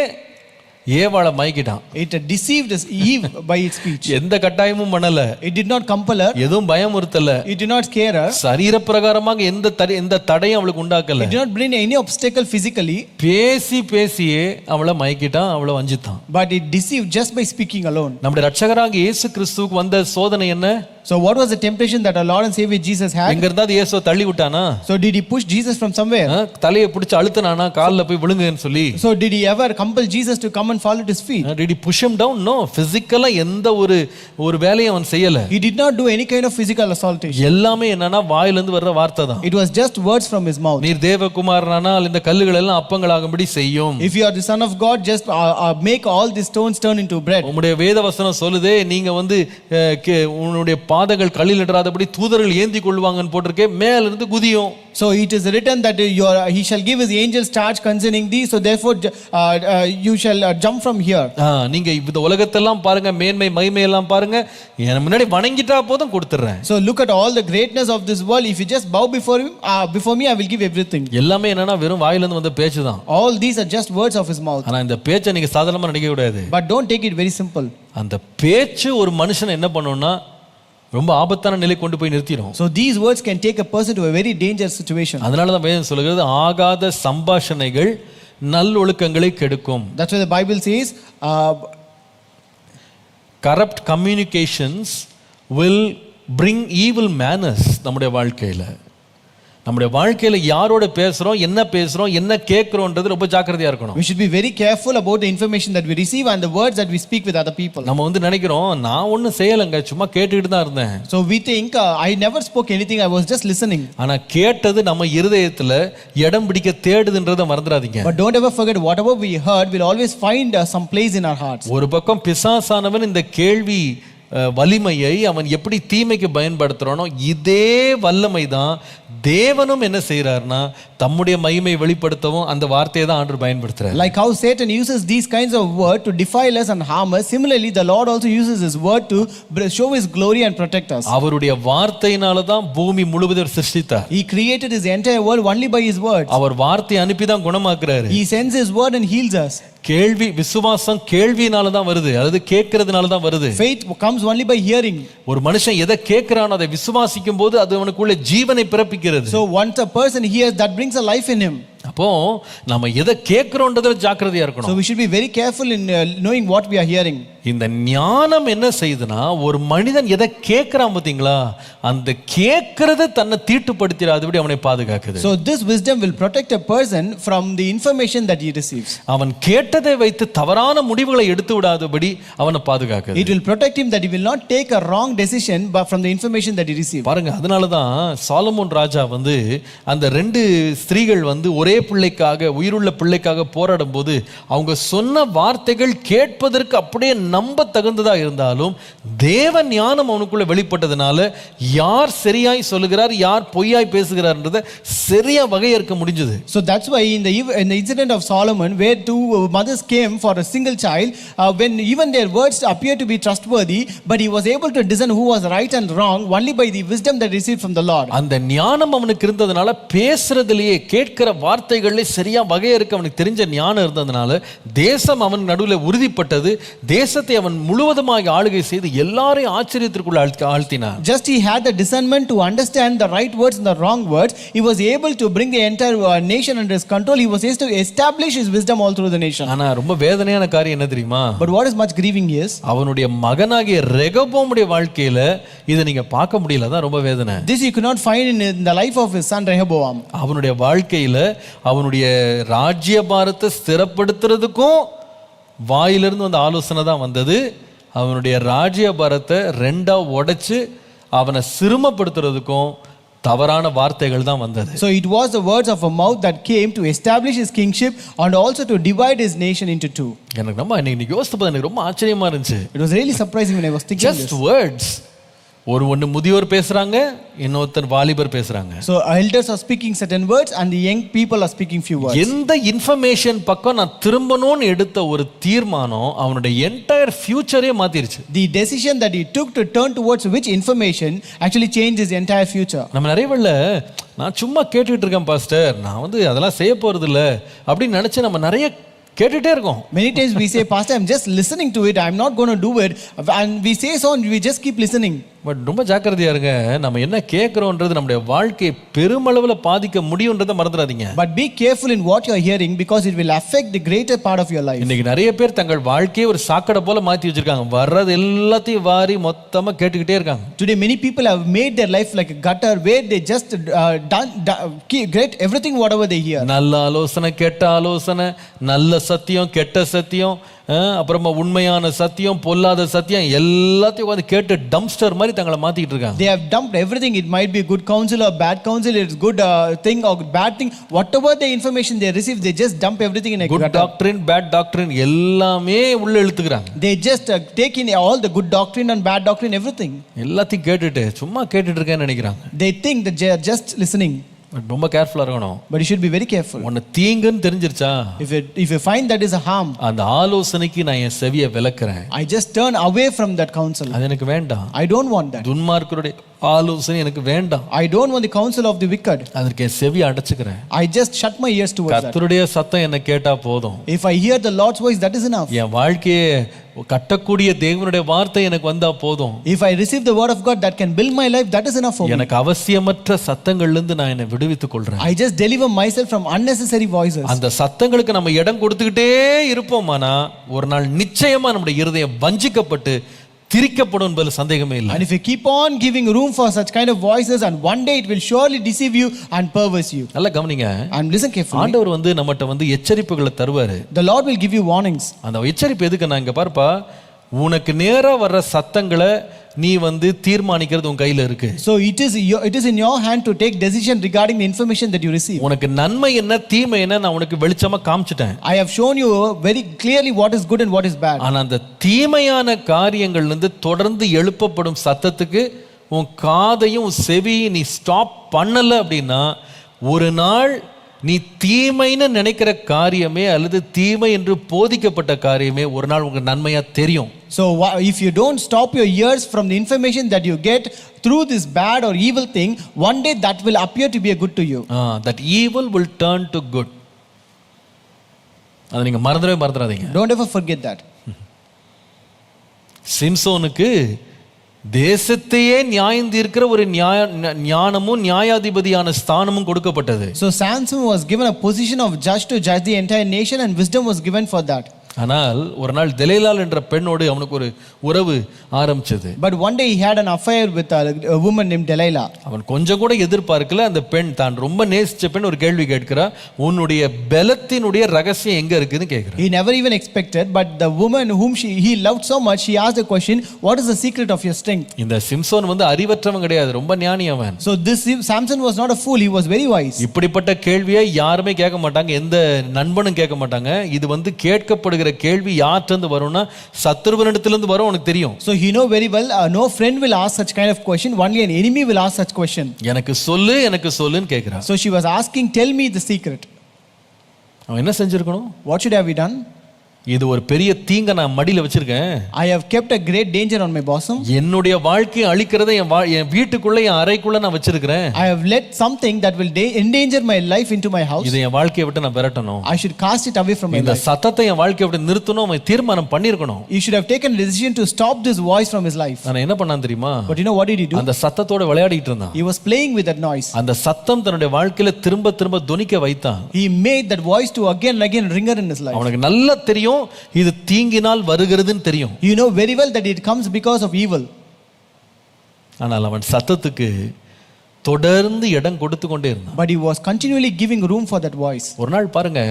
ஏவாளை மயக்கிட்டான். It deceived Eve by its speech. எந்த கட்டாயமும் பண்ணல. It did not compel her. எதுவும் பயமுறுத்தல. It did not scare her. சரீர பிரகாரமாக எந்த தடையும் அவளுக்கு உண்டாக்கல. It did not bring any obstacle physically. பேசியே அவளை மயக்கிட்டான், அவளை வஞ்சித்தான். But it deceived just by speaking alone. நம்முடைய இரட்சகராகிய இயேசு கிறிஸ்துவுக்கு வந்த சோதனை என்ன? So what was the temptation that our Lord and Savior Jesus had? எங்க இருந்தா இயேசுவை தள்ளி விட்டானா? So did he push Jesus from somewhere? தலையை பிடிச்சு அழுத்தனானா, கால்ல போய் விழுங்குன்னு சொல்லி? So did he ever compel Jesus to come and fall at his feet? Did he push him down? No. Physically எந்த ஒரு வேலையும் அவன் செய்யல. He did not do any kind of physical assaultation. எல்லாமே என்னன்னா வாயில இருந்து வர்ற வார்த்தை தான். It was just words from his mouth. நீர் தேவகுமாரனானால் இந்த கல்லுகள் எல்லாம் அப்பங்களாகும்படி செய்யும். If you are the son of God, just make all these stones turn into bread. உம்முடைய வேத வசனம் சொல்லுதே, நீங்க வந்து உன்னுடைய பாதங்கள் கல்லில் இடராதபடி தூதர்கள் ஏந்தி கொள்வாங்கன்னு போட்டிருக்கே, மேல இருந்து குதியும். So it is written that he shall give his angels charge concerning thee, so therefore you shall jump from here. நீங்க இந்த உலகத்தெல்லாம் பாருங்க, மேன்மை மகிமை எல்லாம் பாருங்க, என் முன்னாடி வணங்கிட்டா போதும் கொடுத்துறேன். So look at all the greatness of this world. If you just bow before me, I will give everything. எல்லாமே என்னன்னா வெறும் வாயில இருந்து வந்த பேச்சு தான். All these are just words of his mouth. ஆனா இந்த பேச்சை நீங்க சாதாரணமா நினைக்க கூடாது. But don't take it very simple. அந்த பேச்சு ஒரு மனுஷனை என்ன பண்ணும்னா ரொம்ப ஆபத்தான நிலை கொண்டு போய் நிறுத்திடும். So these words can take a person to a very dangerous situation. அதனால தான் வேதம் சொல்கிறது, ஆகாத சம்பாஷணைகள் நல்லொழுக்கங்களை கெடுக்கும். That's why the Bible says corrupt communications will bring evil manners. நம்முடைய வாழ்க்கையில யாரோட பேசுறோம், என்ன பேசுறோம், என்ன கேட்கிறோம்ன்றது ரொம்ப ஜாக்கிரதையா இருக்கணும். We should be very careful about the information that we receive and the words that we speak with other people. நம்ம வந்து நினைக்கிறோம், நான் ஒன்னும் செய்யலங்க, சும்மா கேட்டுக்கிட்டு தான் இருந்தேன். So we think I never spoke anything, I was just listening. ஆனா கேட்டது நம்ம இருதயத்துல இடம் பிடிக்க தேடுதுன்றதை மறந்துடாதீங்க. But don't ever forget, whatever we heard will always find some place in our hearts. ஒரு பக்கம் பிசாசானவன் இந்த கேள்வி வலிமையை அவன் எப்படி தீமைக்கு பயன்படுத்துறானோ, இதே வல்லமை தான் தேவனும் என்ன செய்யறாருன்னா தம்முடைய மகிமை வெளிப்படுத்தவும் அந்த வார்த்தையை தான் ஆண்டவர் பயன்படுத்துறார். Like how Satan uses these kinds of word to defile us and harm us, similarly the Lord also uses his word to show his glory and protect us. அவருடைய வார்த்தையினால தான் பூமி முழுவதும் சிருஷ்டித்தார். He created his entire world only by his words. அவர் வார்த்தையை அனுப்பி தான் குணமாக்குறாரு. He sends his word and heals us. கேள்வி விசுவாசம் கேள்வியினால தான் வருது, அல்லது கேட்கறதுனால தான் வருது. Faith comes only by hearing. ஒரு மனுஷன் எதை கேட்கிறானோ அதை விசுவாசிக்கும் போது அது அவனுக்குள்ள ஜீவனை பிறப்பிக்கிறது. So once a person hears, that brings a life in him. அப்போ நம்ம எதை கேட்கிறோன்றதுல ஜாக்கிரதையா So இருக்கணும். we should be very careful in knowing what we are hearing. இந்த ஞானம் என்ன செய்யுதுன்னா, ஒரு மனிதன் எதை கேட்கிறான் பாத்தீங்களா, அந்த கேட்கறது தன்னை தீட்டுப்படுத்திடாதபடி அவனை பாதுகாக்குது. So this wisdom will protect a person from the information that he receives. அவன் கேட்டதை வைத்து தவறான முடிவுகளை எடுத்து விடாதபடி அவனை பாதுகாக்குது. It will protect him that he will not take a wrong decision but from the information that he received. பாருங்க, அதனாலதான் சாலமோன் ராஜா அந்த 2 ஸ்திரீகள் ஒரே பிள்ளைக்காக, உயிருள்ள பிள்ளைக்காக போராடும் போது அவங்க சொன்ன வார்த்தைகள் கேட்பதற்கு அப்படியே நம்ப தகுந்ததா இருந்தாலும் தேவ ஞானம் அவனுக்குள்ள வெளிப்பட்டதுனால யார் சரியாய் சொல்லுகிறார், யார் பொய்யாய் பேசுகிறார்ன்றதை சரியா வகையறுக்க முடிஞ்சது. So that's why in the incident of Solomon, where 2 mothers came for a single child, when even their words appeared to be trustworthy, but he was able to discern who was right and wrong only by the wisdom that he received from the Lord. அந்த ஞானம் அவனுக்கு இருந்ததுனால பேசுறதுலயே, கேட்கிற வார்த்தைகளிலே சரியா வகையறுக்க அவனுக்கு தெரிஞ்ச ஞானம் இருந்ததுனால தேசம் அவன் நடுவில் உறுதிப்பட்டது. தேசத்தை அவன் முழுவதுமாக ஆளுகை செய்து எல்லாரையும் ஆச்சரியத்திற்குள்ள ஆழ்த்தினார். Just he had the discernment to understand the right words and the wrong words. He was able to bring the entire nation under his control. He was able to establish his wisdom all through the nation. ஆனா ரொம்ப வேதனையான காரியம் என்ன தெரியுமா? But what is much grieving is, அவனுடைய மகனாகிய ரெகொபோமுடைய வாழ்க்கையில இதை நீங்க பார்க்க முடியல. தான் ரொம்ப வேதனை. this you could not find in the life of his son Rehoboam. அவனுடைய வாழ்க்கையில அவனுடைய ராஜ்யபாரத்தை ஸ்திரப்படுத்துறதுக்கும் வாயிலிருந்து வந்த ஆலோசனை தான் வந்தது. அவனுடைய ராஜ்யபாரத்தை 2ஆ உடைச்சு அவனை சிறுமப்படுத்துறதுக்கும் தவறான வார்த்தைகள் தான் வந்தது. So it was the words of a mouth that came to establish his kingship and also to divide his nation into 2. எனக்கு ரொம்ப இன்னைக்கு யோசித்து பார்த்தா எனக்கு ரொம்ப ஆச்சரியமா இருந்துச்சு. It was really surprising when I was thinking just words. ஒன்னு முதியோர் பேசுறாங்க, இன்னொருத்தர் வாலிபர் பேசுறாங்க. So elders are speaking certain words and the young people are speaking few words. எந்த இன்ஃபர்மேஷன் பக்கம் நான் திரும்பணும்னு எடுத்த ஒரு தீர்மானம் அவனுடைய entire ஃபியூச்சரே மாத்திருச்சு. The decision that he took to turn towards which information actually changed his entire future. நம்ம நிறைய வேளை நான் சும்மா கேட்டுட்டு இருக்கேன் பாஸ்டர், நான் அதெல்லாம் செய்ய போறது இல்ல அப்படின்னு நினைச்சு நம்ம நிறைய கேட்டுட்டே இருக்கோம். Many times we say, pastor, I'm just listening to it, I'm not going to do it, and we say so and we just keep listening. But ரொம்ப ஜாக்கிரதையா இருங்க. நம்ம என்ன கேட்கிறோம்ன்றது நம்முடைய வாழ்க்கையை பெருமளவுல பாதிக்க முடியும்ன்றதை மறந்துடாதீங்க. But be careful in what you are hearing because it will affect the greater part of your life. இன்னைக்கு நிறைய பேர் தங்கள் வாழ்க்கையை ஒரு சாக்கடை போல மாத்தி வச்சிருக்காங்க. வர்றது எல்லாத்தையும் வாரி மொத்தமா கேட்டுக்கிட்டே இருக்காங்க. Today many people have made their life like a gutter where they just get everything whatever they hear. நல்ல ஆலோசனை, கெட்ட ஆலோசனை, நல்ல சத்தியம், கெட்ட சத்தியம், அப்புறமா உண்மையான சத்தியம், பொல்லாத சத்தியம் எல்லாத்தையும் கேட்டு டம்ஸ்டர் மாதிரி தங்களை மாத்திட்டு இருக்காங்க. They have dumped everything. It might be good counsel or bad counsel, it's good thing or bad thing, whatever the information they receive, they just dump everything in a good gutter. doctrine, bad doctrine எல்லாமே உள்ள இழுத்துக்கறாங்க. They just take in all the good doctrine and bad doctrine, everything. எல்லாத்தையும் கேட்டுட்டு சும்மா கேட்டுட்டு இருக்கேன்னு நினைக்கிறாங்க. They think that they are just listening. ரொம்ப கேர்ஃபுல்லா இருக்கணும். But you should be very careful. ஒன்னு தீங்குன்னு தெரிஞ்சிருச்சா, if you find that is a harm, அந்த ஆலோசனைக்கு நான் என் செவியை விலக்குறேன். I just turn away from that counsel. அது எனக்கு வேண்டாம். I don't want that. துன்மார்க்கருடைய ஆலோசனை எனக்கு வேண்டாம். I don't want the counsel of the wicked. அதற்கு என் செவியை அடைச்சுக்கிறேன். I just shut my ears towards that. கர்த்தருடைய சத்தம் என்ன கேட்டா போதும். If I hear the Lord's voice, that is enough. என் வாழ்க்கையை கட்டக்கூடிய தேவனுடைய வார்த்தை எனக்கு வந்தா போதும். If I receive the word of God that can build my life, that is enough for me. எனக்கு அவசியமற்ற சத்தங்கள்ல இருந்து நான் என்னை விடுவித்துக் கொள்றேன். I just deliver myself from unnecessary voices. அந்த சத்தங்களுக்கு நம்ம இடம் கொடுத்துக்கிட்டே இருப்போமானா ஒரு நாள் நிச்சயமா நம்முடைய இருதயம் வஞ்சிக்கப்பட்டு திரிக்கப்படும் என்பது சந்தேகமே இல்லை. And if you keep on giving room for such kind of voices, and one day it will surely deceive you and perverse you. நல்லா கவனிங்க. And listen carefully. ஆண்டவர் நம்மட்ட எச்சரிப்புகளை தருவாரு. The Lord will give you warnings. அந்த எச்சரிப்பு எதுக்கு? நான் இங்க பார்ப்பா, உனக்கு நேரா வர்ற சத்தங்களை நீ தீர்மானிக்கிறது உன் கையில இருக்கு. So it is in your hand to take decision regarding the information that you receive. உனக்கு நன்மை என்ன தீமை என்ன நான் உனக்கு வெளிச்சமா காமிச்சிட்டேன். I have shown you very clearly what is good and what is bad. ஆனா அந்த தீமையான காரியங்கள்ல இருந்து தொடர்ந்து எழுப்பப்படும் சத்தத்துக்கு உன் காதையும் செவியும் நீ ஸ்டாப் பண்ணல அப்படின்னா ஒரு நாள் நீ தீமைன்னு நினைக்கிற காரியமே அல்லது தீமை என்று போதிக்கப்பட்ட காரியமே ஒரு நாள் உங்களுக்கு நன்மையா தெரியும். So if you don't stop your ears from the information that you get through this bad or evil thing, one day that will appear to be a good to you. That evil will turn to good. அதை நீங்க மறந்துடாதீங்க. Don't ever forget that. சிம்சோனுக்கு தேசத்தையே நியாயம் தீர்க்கிற ஒரு ஞானமும் நியாயாதிபதியான ஸ்தானமும் கொடுக்கப்பட்டது. So Samson was given a position of judge to judge the entire nation, and wisdom was given for that. ஆனால் ஒரு நாள் தெலேலாள் என்ற பெண்ணோடு அவனுக்கு ஒரு உறவு ஆரம்பிச்சது. But one day he had an affair with a woman named Delilah. அவன் கொஞ்சம் கூட எதிர்பார்க்கல. அந்த பெண் தான் ரொம்ப நேசிச்ச பெண் ஒரு கேள்வி கேட்கிறா, உன்னுடைய பலத்தினுடைய ரகசியம் எங்க இருக்குன்னு கேக்குறா. He never even expected, but the woman whom he loved so much, she asked the question, what is the secret of your strength? இந்த சிம்சோன் வந்து அறிவற்றவன் கிடையாது, ரொம்ப ஞானி அவன். So this Samson was not a fool, he was very wise. இப்படிப்பட்ட கேள்வியை யாருமே கேட்க மாட்டாங்க, எந்த நண்பனும் கேட்க மாட்டாங்க. இது வந்து கேட்கப்படுகிற கேள்வி யார்கிட்ட வரும்னா சத்துருவனிடத்திலிருந்து வரும், உனக்கு தெரியும். So he know very well, no friend will ask such kind of question, only an enemy will ask such question. எனக்கு சொல்லுன்னு கேக்குறா. So she was asking, tell me the secret. அவன் என்ன செஞ்சிருக்கணும்? What should have we done? இது ஒரு பெரிய தீங்க நான் மடியில வச்சிருக்கேன். I have kept a great danger on my bosom. என்னுடைய வாழ்க்கையை அழிக்கிறதை என் வீட்டுக்குள்ள என் அறைக்குள்ள நான் வச்சிருக்கிறேன். I have let something that will endanger my life into my house. இதை என் வாழ்க்கையை விட்டு நான் விரட்டணும். I should cast it away from my life. இந்த சத்தத்தை என் வாழ்க்கையை விட்டு நிறுத்தணும், அவன் தீர்மானம் பண்ணிருக்கணும். He should have taken a decision to stop this voice from his life. நான் என்ன பண்ணான் தெரியுமா? But you know what did he do? அந்த சத்தத்தோட விளையாடிட்டு இருந்தான். He was playing with that noise. அந்த சத்தம் தன்னுடைய வாழ்க்கையில திரும்ப திரும்ப துணிக்க வைத்தான். He made that voice to again and again ring in his life. அவனுக்கு நல்லா தெரியும் இது தீங்கினால் வருகிறதுன்னு தெரியும். You know very well that it comes because of evil. ஆனால் அவன் சத்தத்துக்கு தொடர்ந்து இடம் கொடுத்து கொண்டே இருந்தான். But he was continually giving room for that voice. ஒரு நாள் பாருங்க,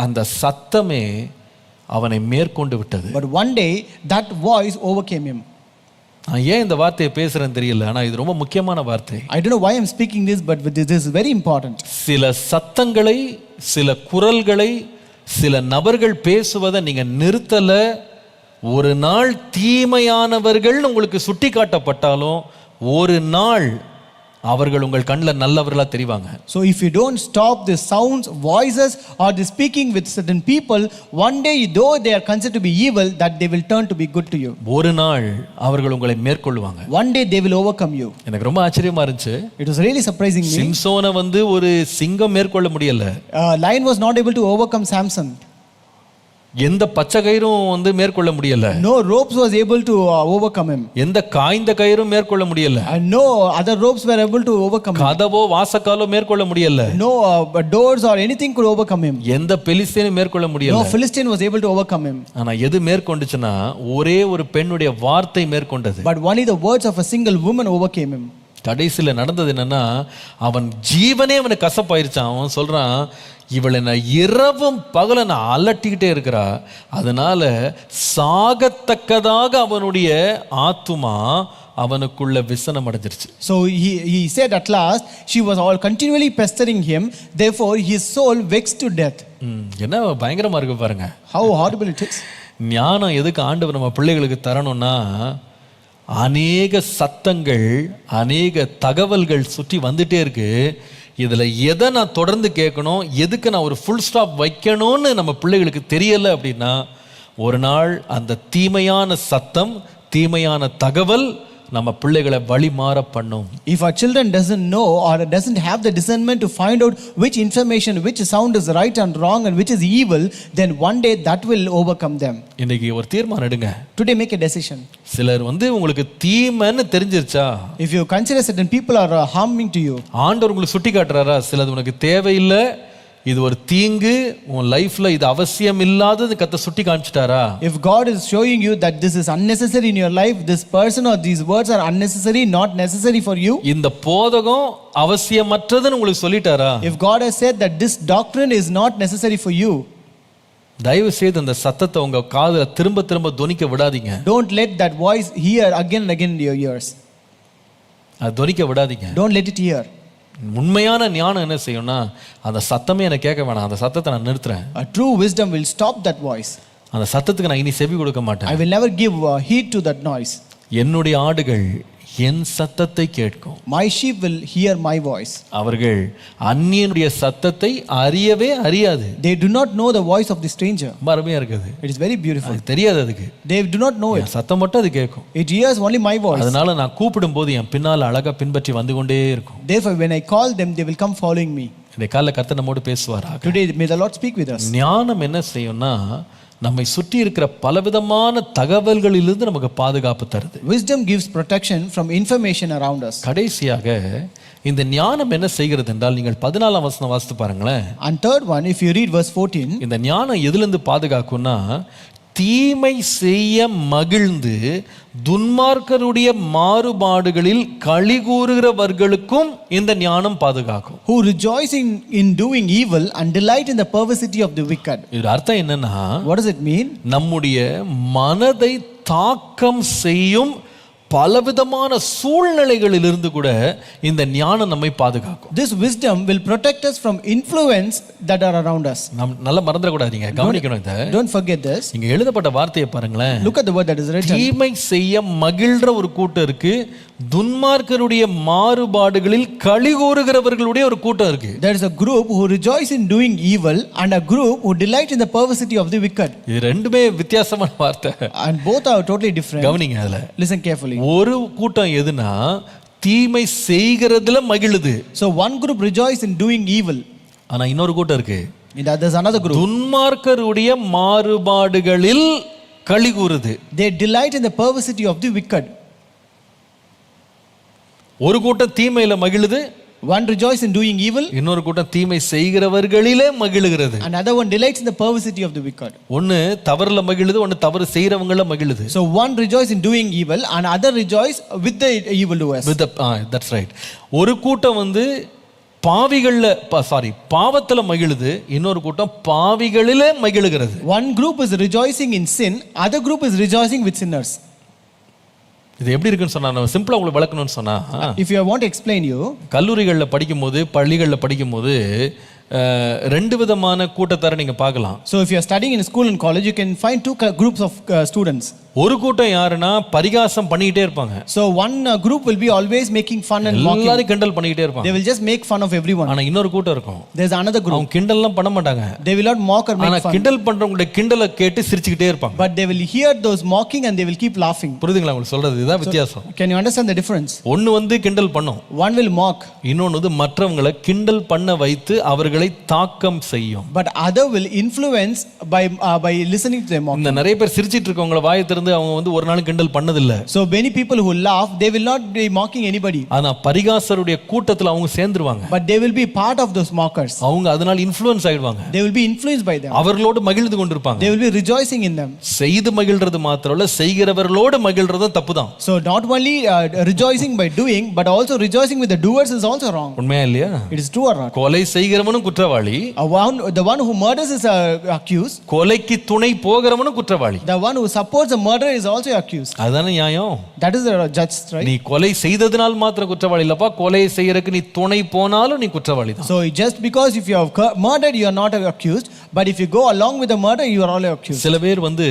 அந்த சத்தமே அவனை மேற்கொண்டு விட்டது. But one day that voice overcame him. நான் ஏன் இந்த வார்த்தையை பேசுறேன்னு தெரியல, ஆனா இது ரொம்ப முக்கியமான வார்த்தை. I don't know why I'm speaking this, but this is very important. சில சத்தங்களை, சில குரல்களை, சில நபர்கள் பேசுவதை நீங்க நிறுத்தல, ஒரு நாள் தீமையானவர்கள் உங்களுக்கு சுட்டி காட்டப்பட்டாலும் ஒரு நாள் அவர்கள் உங்கள் கண்ணில் நல்லவர்களா தெரிவாங்க. So if you don't stop the sounds, voices, or the speaking with certain people, one day though they are considered to be evil, that they will turn to be good to you. ஒரு நாள் அவர்கள் உங்களை மேற்கொள்வாங்க. One day they will overcome you. எனக்கு ரொம்ப ஆச்சரியமா இருந்துச்சு. It was really surprising me. சிம்சோனை வந்து ஒரு சிங்கம் மேற்கொள்ள முடியல. Lion was not able to overcome Samson. எந்த பச்சை கயிறும் வந்து மேற்கொள்ள முடியல. No ropes was able to overcome him. எந்த காய்ந்த கயிறும் மேற்கொள்ள முடியல. And no other ropes were able to overcome him. கதவோ வாசக்காலோ மேற்கொள்ள முடியல. No doors or anything could overcome him. எந்த பெலிஸ்தீனும் மேற்கொள்ள முடியல. No Philistine was able to overcome him. ஆனா எது மேற்கொண்டுச்சுன்னா ஒரே ஒரு பெண்ணுடைய வார்த்தை மேற்கொண்டது. But only the words of a single woman overcame him. கடைசியில நடந்தது என்னன்னா, அவன் ஜீவனே அவனுக்கு கசப்பாயிருச்சான். அவன் சொல்றான், இவளை நான் இரவும் பகல நான் அலட்டிக்கிட்டே இருக்கிறா, அதனால சாகத்தக்கதாக அவனுடைய ஆத்துமா அவனுக்குள்ள விசனம் அடைஞ்சிருச்சு. So he said at last she was all continually pestering him, therefore his soul vexed to death. என்ன பயங்கரமா இருக்கு பாருங்க. How horrible it is. ஞானம் எதுக்கு ஆண்டவர் நம்ம பிள்ளைகளுக்கு தரணும்னா, அநேக சத்தங்கள், அநேக தகவல்கள் சுற்றி வந்துட்டே இருக்கு. இதில் எதை நான் தொடர்ந்து கேட்கணும், எதுக்கு நான் ஒரு ஃபுல் ஸ்டாப் வைக்கணும்னு நம்ம பிள்ளைகளுக்கு தெரியலை அப்படின்னா, ஒரு நாள் அந்த தீமையான சத்தம், தீமையான தகவல் நம்ம பிள்ளைகளை வழி மாற பண்ணும். If our children doesn't know or doesn't have the discernment to find out which information, which sound is right and wrong and which is evil, then one day that will overcome them. இன்னைக்கு ஒரு தீர்மானம் எடுங்க. Today make a decision. சிலர் வந்து உங்களுக்கு தீமைன்னு தெரிஞ்சிருச்சா, if you consider certain people are harming to you, ஆண்டவர் உங்களுக்கு சுட்டி காட்டுறாரா, சிலது உனக்கு தேவையில்லை, இது ஒரு தீங்கு, உன் லைஃப்ல இது அவசியம் இல்லாதது கத்த சுட்டி காமிச்சிட்டாரா, if God is showing you that this is unnecessary in your life, this person or these words are unnecessary, not necessary for you, இந்த போதகம் அவசியமற்றதுன்னு உங்களுக்கு சொல்லிட்டாரா, if God has said that this doctrine is not necessary for you, தயவு செய்து அந்த சத்தத்தை உங்க காதுல திரும்ப திரும்ப துணிக்க விடாதீங்க. don't let that voice hear again and again in your ears. அது துணிக்க விடாதீங்க. don't let it hear. உண்மையான ஞானம் என்ன செய்யும்னா, அந்த சத்தமே எனக்கு கேட்க வேணாம், அந்த சத்தத்தை நான் நிறுத்துறேன். A true wisdom will stop that voice. அந்த சத்தத்துக்கு நான் இனி செவி கொடுக்க மாட்டேன். I will never give heed to that noise. என்னுடைய ஆடுகள் என் சத்தத்தை கேட்கும். My sheep will hear my voice. அவர்கள் அந்நியனுடைய சத்தத்தை அறியவே அறியாது. They do not know the voice of the stranger. மரமையா இருக்குது. It is very beautiful. அது தெரியாது அதுக்கு. They do not know it. சத்தம் மட்டும் அது கேட்கும். It hears only my voice. அதனால நான் கூப்பிடும் போது என் பின்னால அழகா பின்பற்றி வந்து கொண்டே இருக்கும். Therefore when I call them, they will come following me. இந்த காலைல கர்த்தர் நம்மோடு பேசுவாராக. Today, may the Lord speak with us. ஞானம் என்ன செய்யும்னா நம்மை சுற்றி இருக்கிற பலவிதமான தகவல்களிலிருந்து நமக்கு பாதுகாப்பு தருது. Wisdom gives protection from information around us. கடைசியாக இந்த ஞானம் என்ன செய்கிறது என்றால், நீங்கள் 14ஆம் வசனம் வாசித்து பாருங்களேன். And third one, if you read verse 14, இந்த ஞானம் எதிலிருந்து பாதுகாக்கும்னா, தீமை செய்ய மகிழ்ந்து துன்மார்க்கருடைய மாறுபாடுகளில் களி கூறுகிறவர்களுக்கும் இந்த ஞானம் பாதுகாக்கும். who rejoice in doing evil and delight in the perversity of the wicked. இது அர்த்தம் என்னன்னா, What does it mean? நம்முடைய மனதை தாக்கம் செய்யும் பலவிதமான சூழ்நிலைகளிலிருந்து கூட இந்த ஞானம் நம்மை பாதுகாக்கும். This wisdom will protect us from influence that are around us. நாம் நல்லா மறந்துடக்கூடாதீங்க, கவனிக்கணும். இதை Don't forget this. இங்க எழுதப்பட்ட வார்த்தையை பாருங்களேன். Look at the word that is written. தீமை செய்ய மகிழ்ற ஒரு கூட்டம் இருக்கு, துன்மார்க்கருடைய மாறுபாடுகளில் களி கூறுகிறவர்களுடைய ஒரு கூட்டம் இருக்கு. There is a group who rejoice in doing evil and a group who delight in the perversity of the wicked. இது ரெண்டுமே வித்தியாசமான வார்த்தை. And both are totally different. கவனிங்க அதுல. Listen carefully. ஒரு கூட்டம் எதுனா தீமை செய்கிறதுல மகிழுது. So one group rejoice in doing evil. ஆனா இன்னொரு கூட்டம் இருக்கு, There's another group. துன்மார்க்கருடைய மாறுபாடுகளில் களி கூறுது. They delight in the perversity of the wicked. ஒரு கூட்டம் தீமையில மகிழுது, One rejoice in doing evil, இன்னொரு கூட்டம் தீமை செய்கிறவர்களிலே மகிழுகிறது. another one delights in the perversity of the wicked. ஒன்னு தவறுல மகிழுது, ஒன்னு தவறு செய்யறவங்கள மகிழுது. So one rejoice in doing evil and other rejoice with the evildoers. With the that's right. ஒரு கூட்டம் வந்து பாவத்துல மகிழுது, இன்னொரு கூட்டம் பாவிகளிலே மகிழுகிறது. One group is rejoicing in sin, other group is rejoicing with sinners. இது எப்படி இருக்குன்னு சொன்னா, நான் சிம்பிளா உங்களுக்கு விளக்கணும்னு சொன்னா, If you want to explain you, கல்லூரிகளில் படிக்கும்போது பள்ளிகளில் படிக்கும்போது ரெண்டு விதமான கூட்டத்தாரை நீங்க பார்க்கலாம். so if you are studying in school and college, you can find two groups of students. ஒரு கூட்டம் யாருன்னா பரிகாசம் பண்ணிக்கிட்டே இருப்பாங்க. So one group will be always making fun and mocking. எல்லாரும் கிண்டல் பண்ணிக்கிட்டே இருப்பாங்க. They will just make fun of everyone. ஆனா இன்னொரு கூட்டம் இருக்கும், There's another group. அவங்க கிண்டல்லாம் பண்ண மாட்டாங்க. They will not mock or ஆனா make fun, கிண்டல் பண்றவங்களுடைய கிண்டலை கேட்டு சிரிச்சுக்கிட்டே இருப்பாங்க. but they will hear those mocking and they will keep laughing. புரியுதுங்களா உங்களுக்கு சொல்றது? இதுதான் வித்தியாசம். Can you understand the difference? ஒன்னு வந்து கிண்டல் பண்ணும், One will mock, இன்னொன்னு வந்து மற்றவங்களை கிண்டல் பண்ண வைத்து அவர்களை தாக்கம் செய்யும். but other will influence by listening to them mock. இந்த நிறைய பேர் சிரிச்சிட்டு இருக்கவங்கள வாயை திறந்து அவங்க வந்து ஒரு நாள் கிண்டல் பண்ணதில்ல. So many people who laugh, they will not be mocking anybody, ஆனா பரிகாசருடைய கூட்டத்துல அவங்க சேர்ந்துருவாங்க. but they will be part of those mockers. அவங்க அதனால இன்ஃப்ளூயன்ஸ் ஆயிடுவாங்க. They will be influenced by them. அவர்களோடு மகிழ்ந்து கொண்டிருப்பாங்க. They will be rejoicing in them. செய்து மகிழ்றது மாத்திரமல்ல, செய்கிறவர்களோடு மகிழ்றதும் தப்புதான். So not only rejoicing by doing, but also rejoicing with the doers is also wrong. உண்மையா இல்லையா? It is true or not? கொலை செய்கிறவனும் குற்றவாளி, The one who murders is accused. கொலைக்கு துணை போகிறவனும் குற்றவாளி. The one who supports a murder is also accused. அதுதானே நியாயம்? That is the judge, right? நீ கொலை செய்ததனால் மாத்திரம் குற்றவாளி இல்லப்பா, கொலை செய்யறதுக்கு நீ துணை போனாலும் நீ குற்றவாளி தான். So just because if you have murdered, you are not accused, but if you go along with the murder, you are all accused. சில பேர் வந்து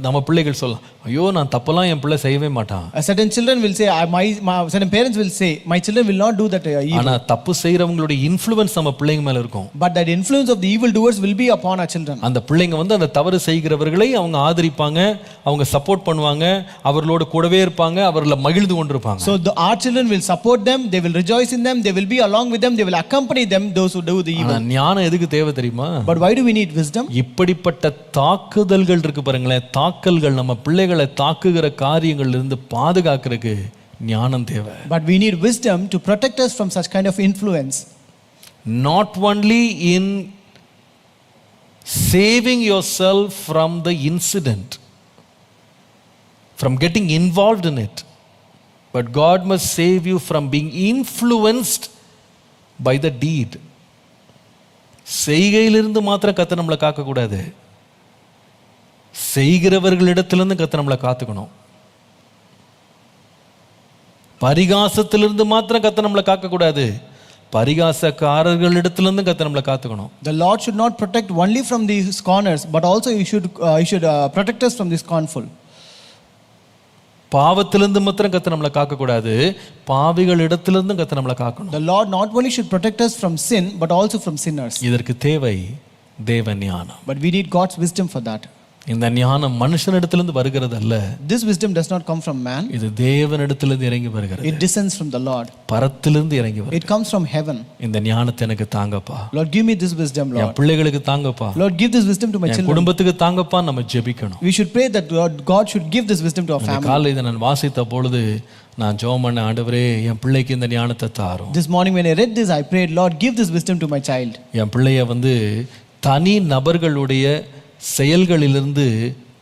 நம்ம பிள்ளைகள் சொல்லலாம், ஐயோ நான் தப்பெல்லாம் என் பிள்ளை செய்யவே மாட்டான். Certain children will say, certain parents will say, my children will not do that evil. ஆனா தப்பு செய்யறவங்களுடைய இன்ஃப்ளூயன்ஸ் நம்ம பிள்ளைங்க மேல இருக்கும். But that influence of the evil doers will be upon our children. அந்த பிள்ளைங்க வந்து அந்த தவறு செய்கிறவர்களை அவங்க ஆதரிப்பாங்க, அவங்க சப்போர்ட் பண்ணுவாங்க, அவர்களோட கூடவே இருப்பாங்க, அவர்களை மகிழ்ந்து கொண்டிருப்பாங்க. So our children will support them, they will rejoice in them, they will be along with them, they will accompany them, those who do the evil. ஞானம் எதுக்கு தேவை தெரியுமா? But why do we need wisdom? இப்படிப்பட்ட தாக்குதல்கள் இருக்கு பாருங்களேன், தாக்கல்கள், நம்ம பிள்ளைகளை தாக்குகிற காரியங்கள்ல இருந்து பாதுகாக்கிறதுக்கு ஞானம் தேவை. But we need wisdom to protect us from such kind of influence. Not only in saving yourself from the incident, from getting involved in it, but God must save you from being influenced by the deed. செய்கையிலிருந்து மாத்திரம் கர்த்தர் நம்மளை காக்க கூடாது, செய்கிறவர்களிடத்திலிருந்து கர்த்தர் நம்மளை காத்துக்கணும். பரிகாசத்திலிருந்து மாத்திரம் கர்த்தர் நம்மளை காக்க கூடாது, பரிகாசக்காரர்களிடத்திலிருந்து கர்த்தர் நம்மளை காத்துக்கணும். The Lord should not protect only from the scorners, but also he should protect us from the scornful. பாவத்திலிருந்து மாத்திரம் கர்த்தர் நம்மளை காக்க கூடாது, பாவிகள் இடத்திலிருந்து கர்த்தர் நம்மளை காக்கணும். The Lord not only should protect us from sin, but also from sinners. இதற்கு தேவை தேவ ஞானம். But we need God's wisdom for that. இந்த ஞானம் மனுஷனிடத்திலிருந்து வருகிறது அல்ல. This wisdom does not come from man. இது தேவனிடத்திலிருந்து இறங்கி வருகிறது. It descends from the Lord. பரத்திலிருந்து இறங்கி வருகிறது. It comes from heaven. இந்த ஞானத்தை எனக்கு தாங்கப்பா. Lord, give me this wisdom, N Lord. பிள்ளைகளுக்கு தாங்கப்பா. Lord, give this wisdom to my N children. குடும்பத்துக்கு தாங்கப்பா. நம்ம ஜெபிக்கணும். We should pray that God should give this wisdom to our family. காலை இதை நான் வாசித்த பொழுது நான் ஜெபம் பண்ண, ஆண்டவரே என் பிள்ளைக்கு இந்த ஞானத்தை தாரும். This morning when I read this, I prayed, Lord, give this wisdom to my child. என் பிள்ளைய தனி நபர்களுடைய செயல்களிலிருந்து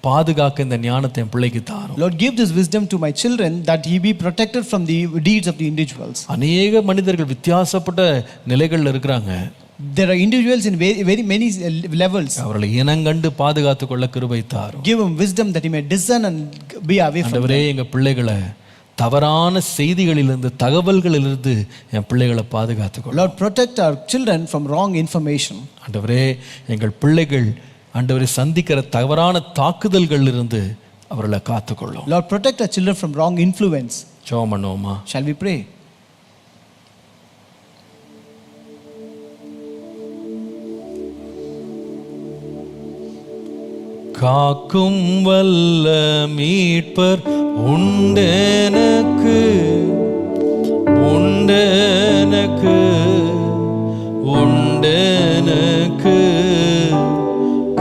பாதுகாக்க இந்த ஞானத்தை என் பிள்ளைக்கு தாரும். Lord, give this wisdom to my children that he be protected from the deeds of the individuals. அநேக மனிதர்கள் வித்தியாசப்பட்ட நிலைகள்ல இருக்கிறாங்க. There are individuals in very many levels. அவர்களை இனங்கண்டு பாதுகாத்துக் கொள்ள கிருபை தாரும். Give him wisdom that he may discern and be away from ஆண்டவரே எங்க பிள்ளைகளை தவறான செய்திகளிலிருந்து தகவல்களிலிருந்து என் பிள்ளைகளை பாதுகாத்துக் கொள்ள. Lord, protect our children from wrong information. ஆண்டவரே எங்கள் பிள்ளைகள் ஆண்டவரை சந்திக்கிற தவறான தாக்குதல்கள் இருந்து அவர்களை காத்துக்கொள்ளும். Lord, protect our children from wrong influence. ஜெபம் பண்ணுவோமா? Shall we pray? காக்கும் வல்ல மீட்பர் உண்டெனக்கு, உண்டெனக்கு, உண்டெனக்கு.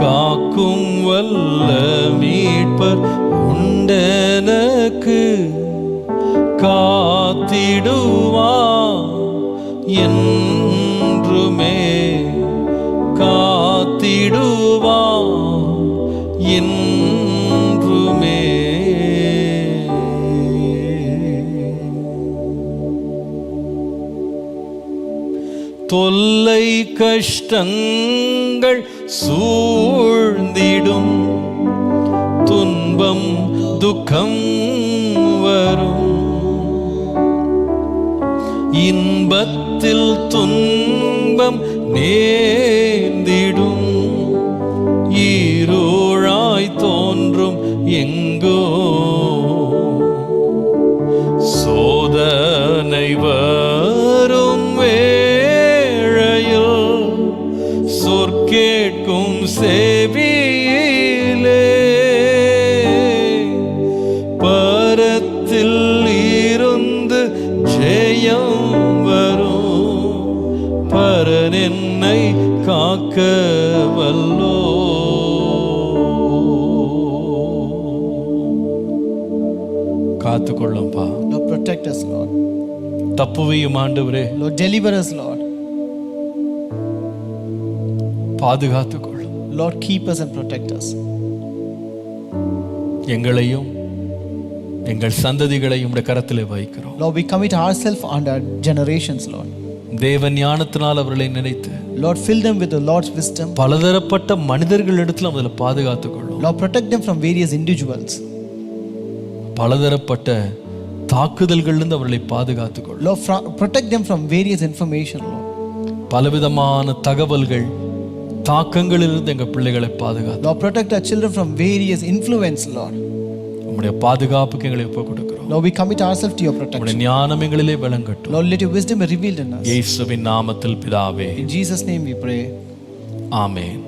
காக்கும் வல்ல மீட்பர் உண்டெனக்கு, காத்திடுவா என்றுமே, காத்திடுவா என்றுமே. தொல்லை கஷ்டங்கள் சூழ்ந்திடும், துன்பம் துக்கம் வரும், இன்பத்தில் துன்பம் நேர்ந்திடும், ஈரோழாய் தோன்றும் எங்கோ சோதனை வரும் வேளையில் சொற்கேட்கும் செவியிலே, பரத்தில் இருந்து ஜெயம் வரும், பரன் என்னை காக்க வல்லோ. காத்துக்கொள்ளும்பா. Lord, protect us, Lord. தப்புவையும் ஆண்டவரே Lord, deliver us, Lord. பாதுகாத்துக்கொள்ளும். Lord, keep us and protect us. எங்களையும் எங்கள் சந்ததிகளையும் உம்முடைய கரத்திலே வைக்கிறோம். Lord, we commit ourselves and our generations, Lord. தேவ ஞானத்தினால் அவர்களை நினைத்து Lord, fill them with the Lord's wisdom. பலதரப்பட்ட மனிதர்களிடத்தில் அவர்களை பாதுகாத்துக்கொள்ளும். Lord, protect them from various individuals. பலதரப்பட்ட தாக்குதல்களிலிருந்து அவர்களை பாதுகாத்துக்கொள்ளும். Lord, protect them from various information, Lord. பலவிதமான தகவல்கள் தாக்கங்களிலிருந்து எங்கள் பிள்ளைகளை பாதுகாத்து. Lord, protect our children from various influence, Lord. உம்முடைய பாதுகாப்புக்கு எங்களை ஒப்புக் கொடுக்கிறோம். Lord, we commit ourselves to your உம்முடைய protection. ஞானம் எங்களிலே விளங்கட்டும். Lord, let your wisdom be revealed in us. இயேசுவின் நாமத்தில் பிதாவே, In Jesus' name we pray. Amen.